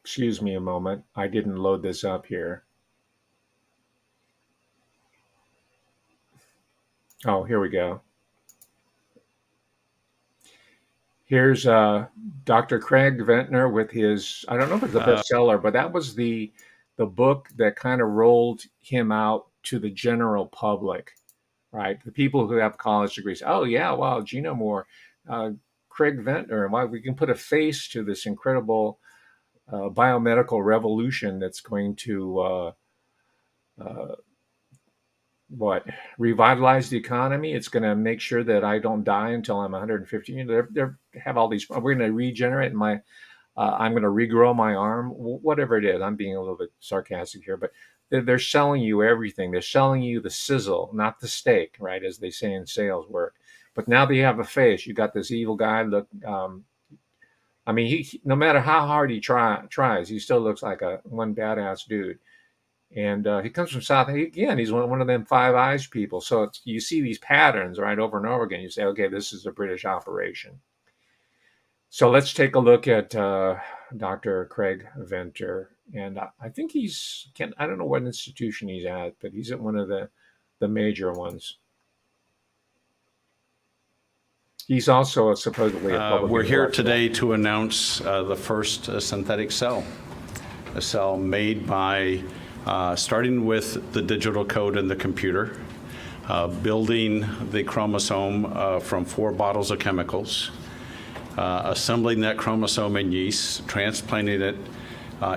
Excuse me a moment. I didn't load this up here. Oh, here we go. Here's Dr. Craig Ventner with his, I don't know if it's a bestseller, but that was the book that kind of rolled him out to the general public, right? The people who have college degrees. Oh, yeah, wow, Genome War. Craig Ventner, why we can put a face to this incredible biomedical revolution that's going to revitalize the economy. It's going to make sure that I don't die until I'm 150. They have all these. We're going to regenerate my. I'm going to regrow my arm. Whatever it is. I'm being a little bit sarcastic here, but they're selling you everything. They're selling you the sizzle, not the steak, right? As they say in sales work. But now that you have a face, you got this evil guy. Look, I mean, he no matter how hard he tries, he still looks like one badass dude. And he comes from South. Again, he's one of them Five Eyes people. So you see these patterns right over and over again. You say, okay, this is a British operation. So let's take a look at Dr. Craig Venter. And I think I don't know what institution he's at, but he's at one of the major ones. He's also supposedly a public We're here intellectual. today to announce the first synthetic cell, a cell made by starting with the digital code in the computer, building the chromosome from 4 bottles of chemicals, assembling that chromosome in yeast, transplanting it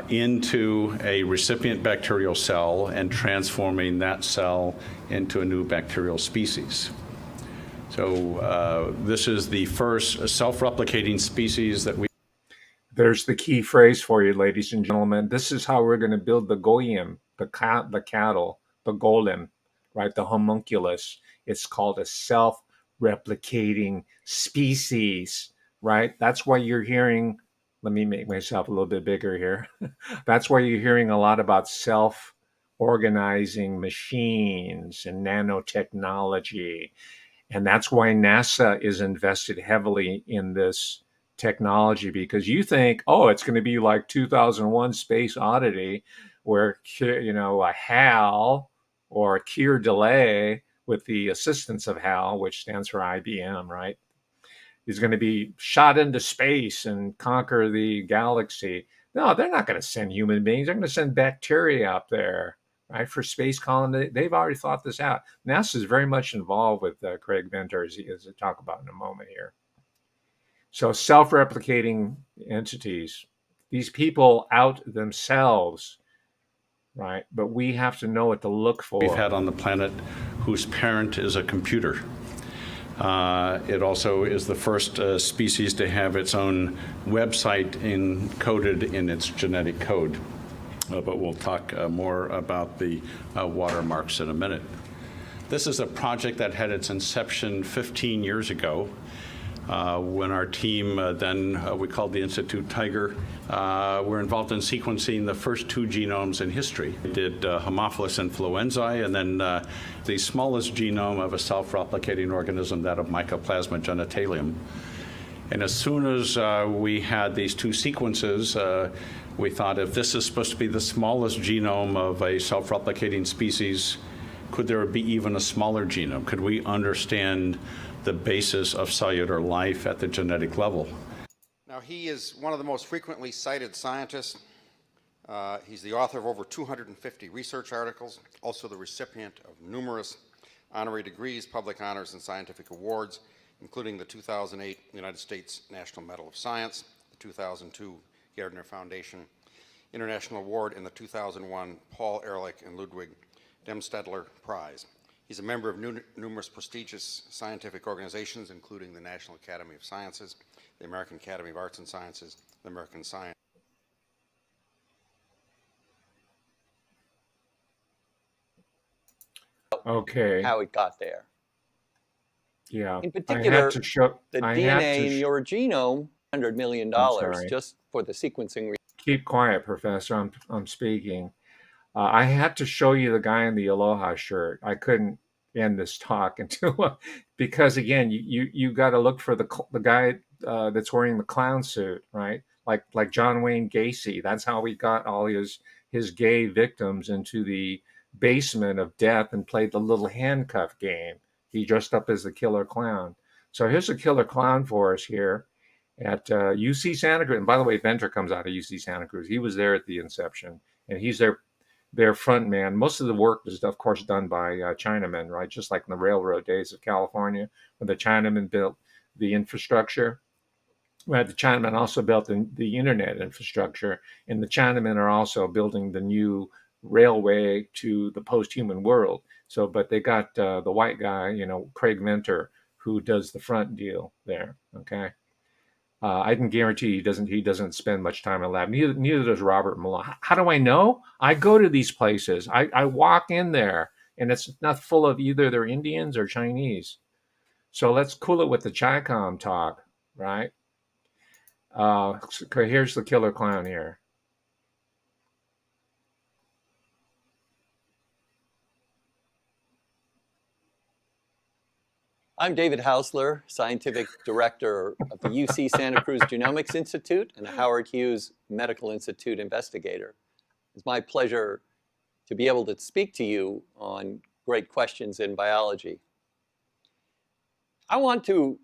into a recipient bacterial cell, and transforming that cell into a new bacterial species. So this is the first self-replicating species that we. There's the key phrase for you, ladies and gentlemen. This is how we're going to build the goyim, the cattle, the golem, right? The homunculus. It's called a self-replicating species. right? That's why you're hearing, let me make myself a little bit bigger here. That's why you're hearing a lot about self organizing machines and nanotechnology. And that's why NASA is invested heavily in this technology, because you think, oh, it's going to be like 2001 Space Oddity, where, a HAL or Keir delay with the assistance of HAL, which stands for IBM, right? Is going to be shot into space and conquer the galaxy. No, they're not going to send human beings. They're going to send bacteria up there, right, for space colony. They've already thought this out. NASA is very much involved with Craig Venter, as we'll talk about in a moment here. So self-replicating entities, these people out themselves, right? But we have to know what to look for. We've had on the planet whose parent is a computer. It also is the first species to have its own website encoded in its genetic code. But we'll talk more about the watermarks in a minute. This is a project that had its inception 15 years ago. When our team, we called the Institute Tiger, were involved in sequencing the first 2 genomes in history. We did Haemophilus influenzae, and then the smallest genome of a self-replicating organism, that of Mycoplasma genitalium. And as soon as we had these 2 sequences, we thought, if this is supposed to be the smallest genome of a self-replicating species, could there be even a smaller genome? Could we understand the basis of cellular life at the genetic level? Now, he is one of the most frequently cited scientists. He's the author of over 250 research articles, also the recipient of numerous honorary degrees, public honors, and scientific awards, including the 2008 United States National Medal of Science, the 2002 Gardner Foundation International Award, and the 2001 Paul Ehrlich and Ludwig Demstedler Prize. He's a member of numerous prestigious scientific organizations, including the National Academy of Sciences, the American Academy of Arts and Sciences, the American Science. Okay. How it got there. Yeah. In particular, the I DNA in your genome, $100 million just for the sequencing. Keep quiet, Professor. I'm speaking. I had to show you the guy in the Aloha shirt. I couldn't end this talk until because again, you got to look for the guy that's wearing the clown suit, right? Like John Wayne Gacy. That's how we got all his gay victims into the basement of death and played the little handcuff game. He dressed up as the killer clown. So here's a killer clown for us here at UC Santa Cruz. And by the way, Venter comes out of UC Santa Cruz. He was there at the inception, and he's their front man. Most of the work is, of course, done by Chinamen, right? Just like in the railroad days of California, when the Chinamen built the infrastructure. Right, the Chinamen also built the internet infrastructure, and the Chinamen are also building the new railway to the post-human world. So, but they got the white guy, Craig Venter, who does the front deal there. Okay. I can guarantee he doesn't spend much time in lab. Neither does Robert Malone. How do I know? I go to these places. I walk in there, and it's not full of either they're Indians or Chinese. So let's cool it with the Chi-Com talk, right? Here's the killer clown here. I'm David Hausler, Scientific Director of the UC Santa Cruz Genomics Institute and a Howard Hughes Medical Institute investigator. It's my pleasure to be able to speak to you on great questions in biology. I want to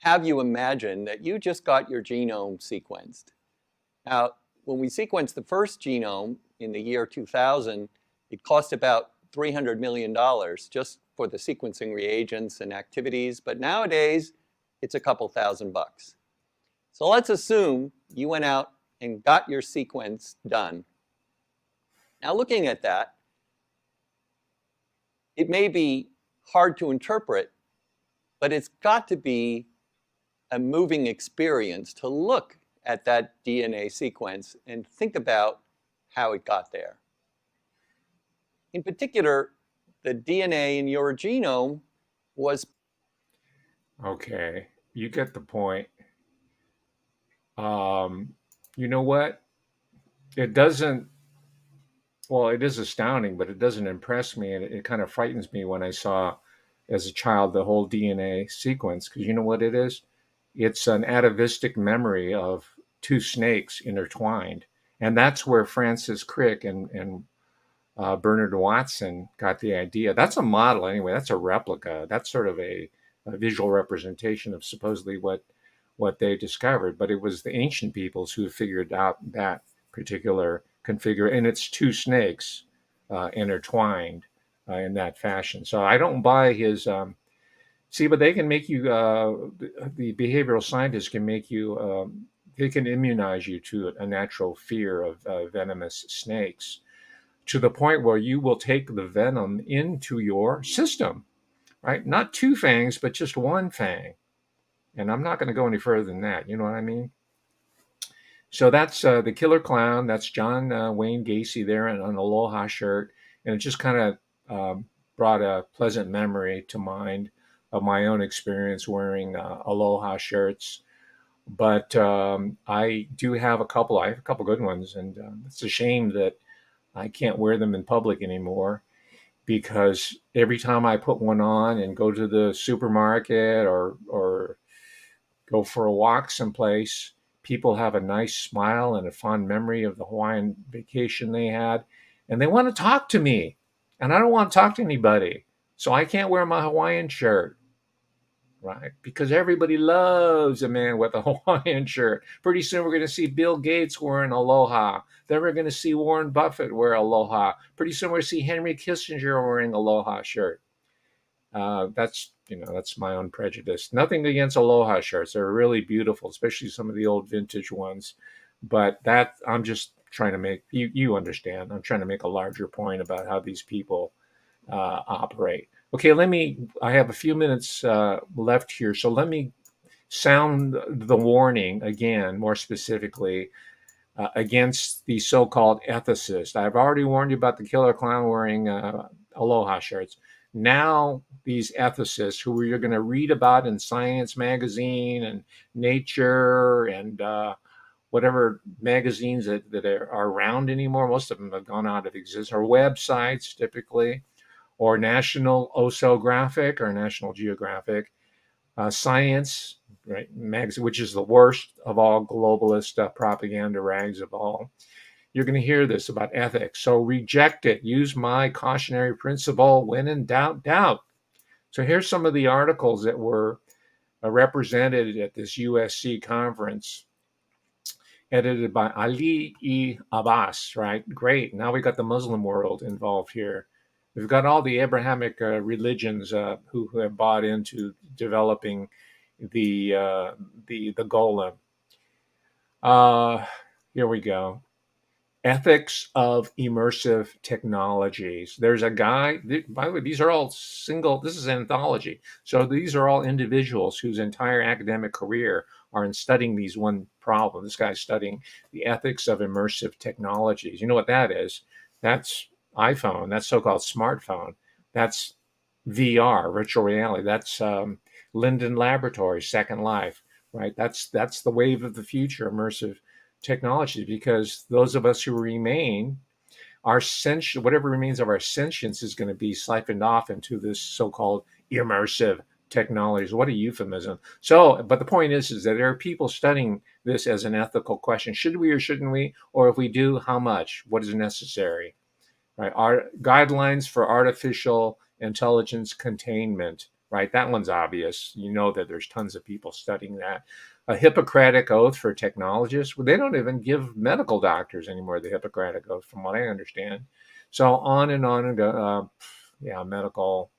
have you imagine that you just got your genome sequenced. Now, when we sequenced the first genome in the year 2000, it cost about $300 million just for the sequencing reagents and activities, but nowadays it's a couple $1,000. So let's assume you went out and got your sequence done. Now looking at that, it may be hard to interpret, but it's got to be a moving experience to look at that DNA sequence and think about how it got there. In particular, the DNA in your genome was... Okay. you get the point. You know what? It doesn't, well, it is astounding, but it doesn't impress me. And it kind of frightens me when I saw as a child the whole DNA sequence, because you know what it is? It's an atavistic memory of two snakes intertwined. And that's where Francis Crick and Bernard Watson got the idea. That's a model anyway. That's a replica. That's sort of a visual representation of supposedly what they discovered. But it was the ancient peoples who figured out that particular configure, and it's two snakes intertwined in that fashion. So I don't buy his. See, but they can make you. The behavioral scientists can make you. They can immunize you to a natural fear of venomous snakes, to the point where you will take the venom into your system, right? Not two fangs, but just one fang. And I'm not going to go any further than that. You know what I mean? So that's the Killer Clown. That's John Wayne Gacy there in an Aloha shirt. And it just kind of brought a pleasant memory to mind of my own experience wearing Aloha shirts. But I do have a couple. I have a couple good ones. And it's a shame that I can't wear them in public anymore, because every time I put one on and go to the supermarket or go for a walk someplace, people have a nice smile and a fond memory of the Hawaiian vacation they had, and they want to talk to me, and I don't want to talk to anybody, so I can't wear my Hawaiian shirt, right? Because everybody loves a man with a Hawaiian shirt. Pretty soon we're going to see Bill Gates wearing aloha. Then we're going to see Warren Buffett wear aloha. Pretty soon we're going to see Henry Kissinger wearing aloha shirt. That's my own prejudice. Nothing against aloha shirts. They're really beautiful, especially some of the old vintage ones. But that I'm just trying to make you understand. I'm trying to make a larger point about how these people operate. Okay, I have a few minutes left here, so let me sound the warning again, more specifically, against the so-called ethicists. I've already warned you about the killer clown wearing aloha shirts. Now, these ethicists who you're going to read about in Science magazine and Nature and whatever magazines that are around anymore, most of them have gone out of existence, or websites typically, or National Oceanographic or National Geographic, Science, right, magazine, which is the worst of all globalist propaganda rags of all. You're going to hear this about ethics. So reject it. Use my cautionary principle. When in doubt, doubt. So here's some of the articles that were represented at this USC conference, edited by Ali E. Abbas, right? Great. Now we got the Muslim world involved here. We've got all the Abrahamic religions who have bought into developing the golem. Here we go. Ethics of immersive technologies. There's a guy, by the way, these are all this is an anthology. So these are all individuals whose entire academic career are in studying these one problem. This guy's studying the ethics of immersive technologies. You know what that is? That's iPhone. That's so-called smartphone. That's VR, virtual reality. That's Linden Laboratories, Second Life, right? That's the wave of the future, immersive technology, because those of us who remain, whatever remains of our sentience is going to be siphoned off into this so-called immersive technologies. What a euphemism. So, but the point is that there are people studying this as an ethical question. Should we or shouldn't we? Or if we do, how much? What is necessary? Right? Our guidelines for artificial intelligence containment. Right? That one's obvious. You know that there's tons of people studying that. A Hippocratic oath for technologists. Well, they don't even give medical doctors anymore the Hippocratic oath, from what I understand. So on and go. Medical.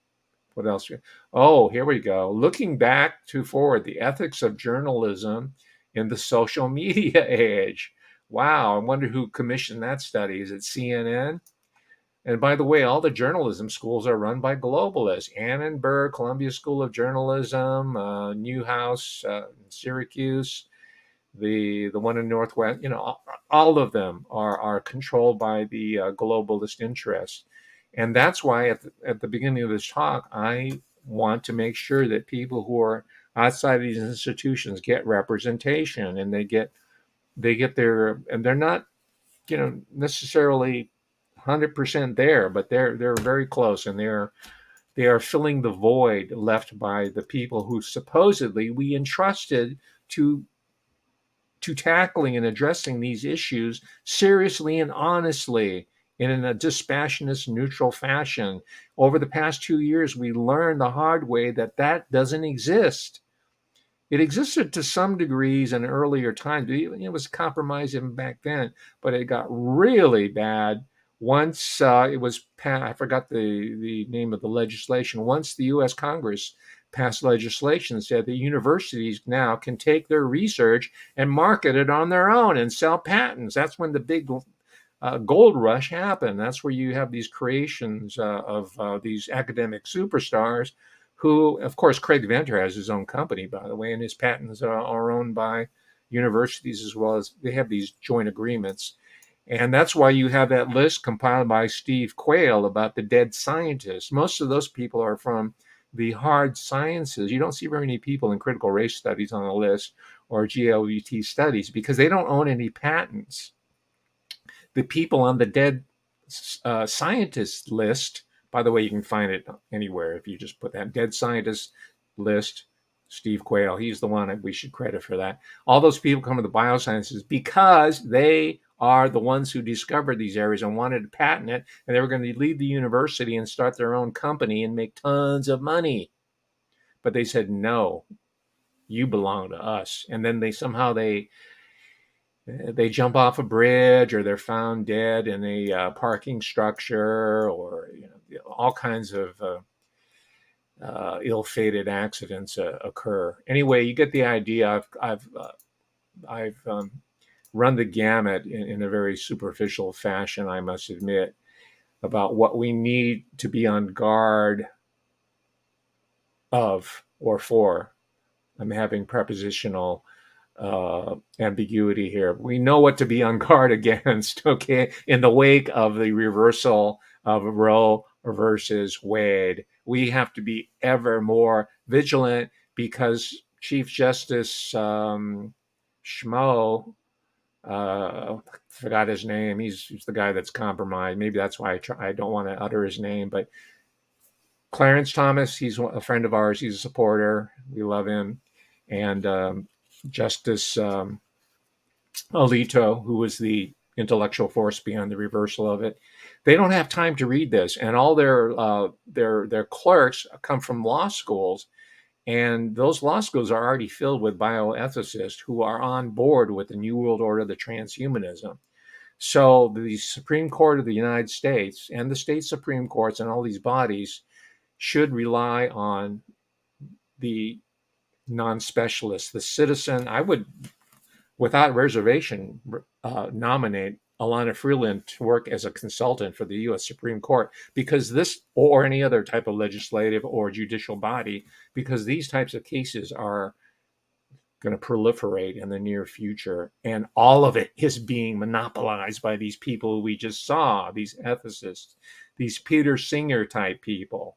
What else? Oh, here we go. Looking back to forward, the ethics of journalism in the social media age. Wow, I wonder who commissioned that study. Is it CNN? And by the way, all the journalism schools are run by globalists. Annenberg, Columbia School of Journalism, Newhouse, Syracuse, the one in Northwest. All of them are controlled by the globalist interests. And that's why at the beginning of this talk, I want to make sure that people who are outside of these institutions get representation, and they get their, and they're not, necessarily 100% there, but they're very close, and they are filling the void left by the people who supposedly we entrusted to tackling and addressing these issues seriously and honestly, and in a dispassionate, neutral fashion. Over the past 2 years, we learned the hard way that that doesn't exist. It existed to some degrees in earlier times. It was compromised even back then, but it got really bad once it was passed. I forgot the name of the legislation. Once the U.S. Congress passed legislation that said that universities now can take their research and market it on their own and sell patents. That's when the big gold rush happened. That's where you have these creations of these academic superstars who, of course, Craig Venter has his own company, by the way, and his patents are owned by universities as well, as they have these joint agreements. And that's why you have that list compiled by Steve Quayle about the dead scientists. Most of those people are from the hard sciences. You don't see very many people in critical race studies on the list or GLBT studies because they don't own any patents. The people on the dead scientist list, by the way, you can find it anywhere if you just put that dead scientist list, Steve Quayle, he's the one that we should credit for that. All those people come to the biosciences because they are the ones who discovered these areas and wanted to patent it, and they were going to leave the university and start their own company and make tons of money. But they said, no, you belong to us. And then they jump off a bridge, or they're found dead in a parking structure, or all kinds of ill-fated accidents occur. Anyway, you get the idea. I've run the gamut in a very superficial fashion, I must admit, about what we need to be on guard of or for. I'm having prepositional ambiguity here. We know what to be on guard against, okay, in the wake of the reversal of Roe versus Wade. We have to be ever more vigilant because Chief Justice Schmo, forgot his name. He's the guy that's compromised. Maybe that's why I don't want to utter his name, but Clarence Thomas, he's a friend of ours. He's a supporter. We love him. And Justice Alito, who was the intellectual force behind the reversal of it, they don't have time to read this, and all their clerks come from law schools, and those law schools are already filled with bioethicists who are on board with the New World Order, the transhumanism. So the Supreme Court of the United States and the state Supreme Courts and all these bodies should rely on the non-specialist, the citizen. I would, without reservation, nominate Alana Freeland to work as a consultant for the U.S. Supreme Court, because this, or any other type of legislative or judicial body, because these types of cases are going to proliferate in the near future, and all of it is being monopolized by these people we just saw, these ethicists, these Peter Singer type people,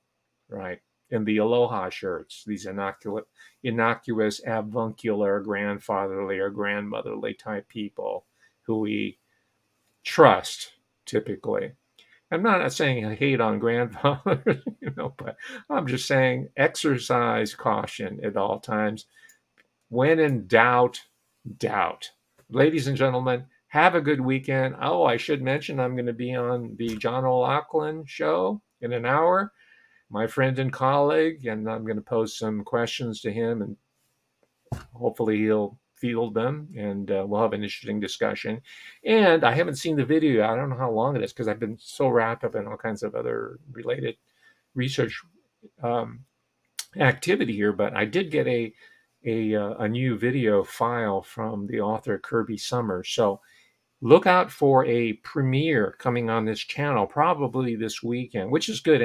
right? In the aloha shirts, these innocuous, avuncular, grandfatherly or grandmotherly type people who we trust typically. I'm not saying I hate on grandfathers, but I'm just saying exercise caution at all times. When in doubt, doubt. Ladies and gentlemen, have a good weekend. Oh, I should mention I'm going to be on the John O'Loughlin show in an hour, my friend and colleague, and I'm going to pose some questions to him, and hopefully he'll field them, and we'll have an interesting discussion. And I haven't seen the video. I don't know how long it is because I've been so wrapped up in all kinds of other related research activity here, but I did get a new video file from the author Kirby Summers. So look out for a premiere coming on this channel probably this weekend, which is good.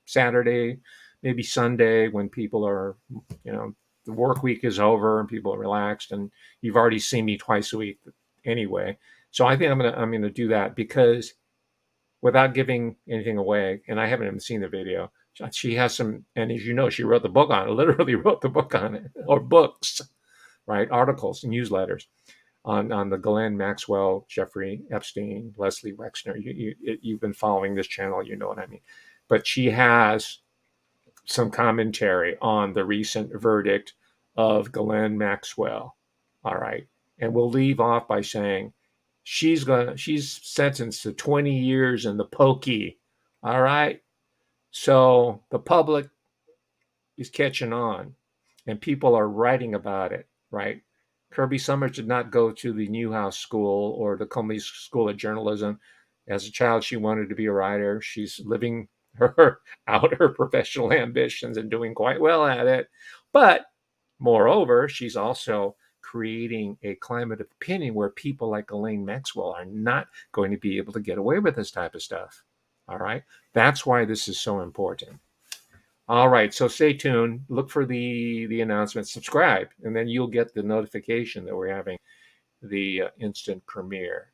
Saturday, maybe Sunday, when people are, the work week is over and people are relaxed, and you've already seen me twice a week anyway. So I think I'm gonna do that, because without giving anything away, and I haven't even seen the video, She has some, and as you know, she wrote the book on it, literally wrote the book on it, or books, right? Articles, newsletters on the Ghislaine Maxwell, Jeffrey Epstein, Leslie Wexner. You've been following this channel, you know what I mean. But she has some commentary on the recent verdict of Ghislaine Maxwell. All right. And we'll leave off by saying she's sentenced to 20 years in the pokey. All right. So the public is catching on and people are writing about it, right? Kirby Summers did not go to the Newhouse School or the Cummings School of Journalism. As a child, she wanted to be a writer. She's living her professional ambitions and doing quite well at it. But moreover, she's also creating a climate of opinion where people like Elaine Maxwell are not going to be able to get away with this type of stuff. All right. That's why this is so important. All right, so stay tuned. Look for the announcement. Subscribe, and then you'll get the notification that we're having the instant premiere.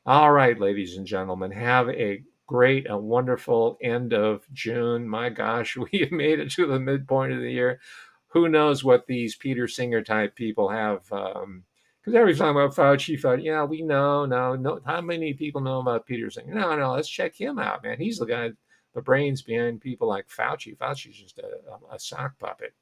All right, ladies and gentlemen, have a great, a wonderful end of June. My gosh, we have made it to the midpoint of the year. Who knows what these Peter Singer type people have? Because every time about Fauci, yeah, we know, no. How many people know about Peter Singer? No, let's check him out, man. He's the guy, the brains behind people like Fauci. Fauci's just a sock puppet.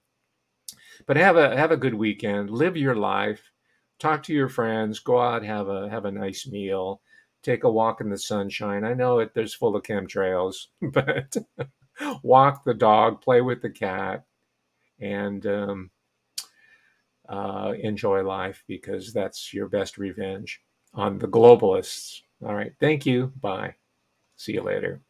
But have a good weekend. Live your life. Talk to your friends. Go out, have a nice meal. Take a walk in the sunshine. I know there's full of chemtrails, but walk the dog, play with the cat, and enjoy life, because that's your best revenge on the globalists. All right. Thank you. Bye. See you later.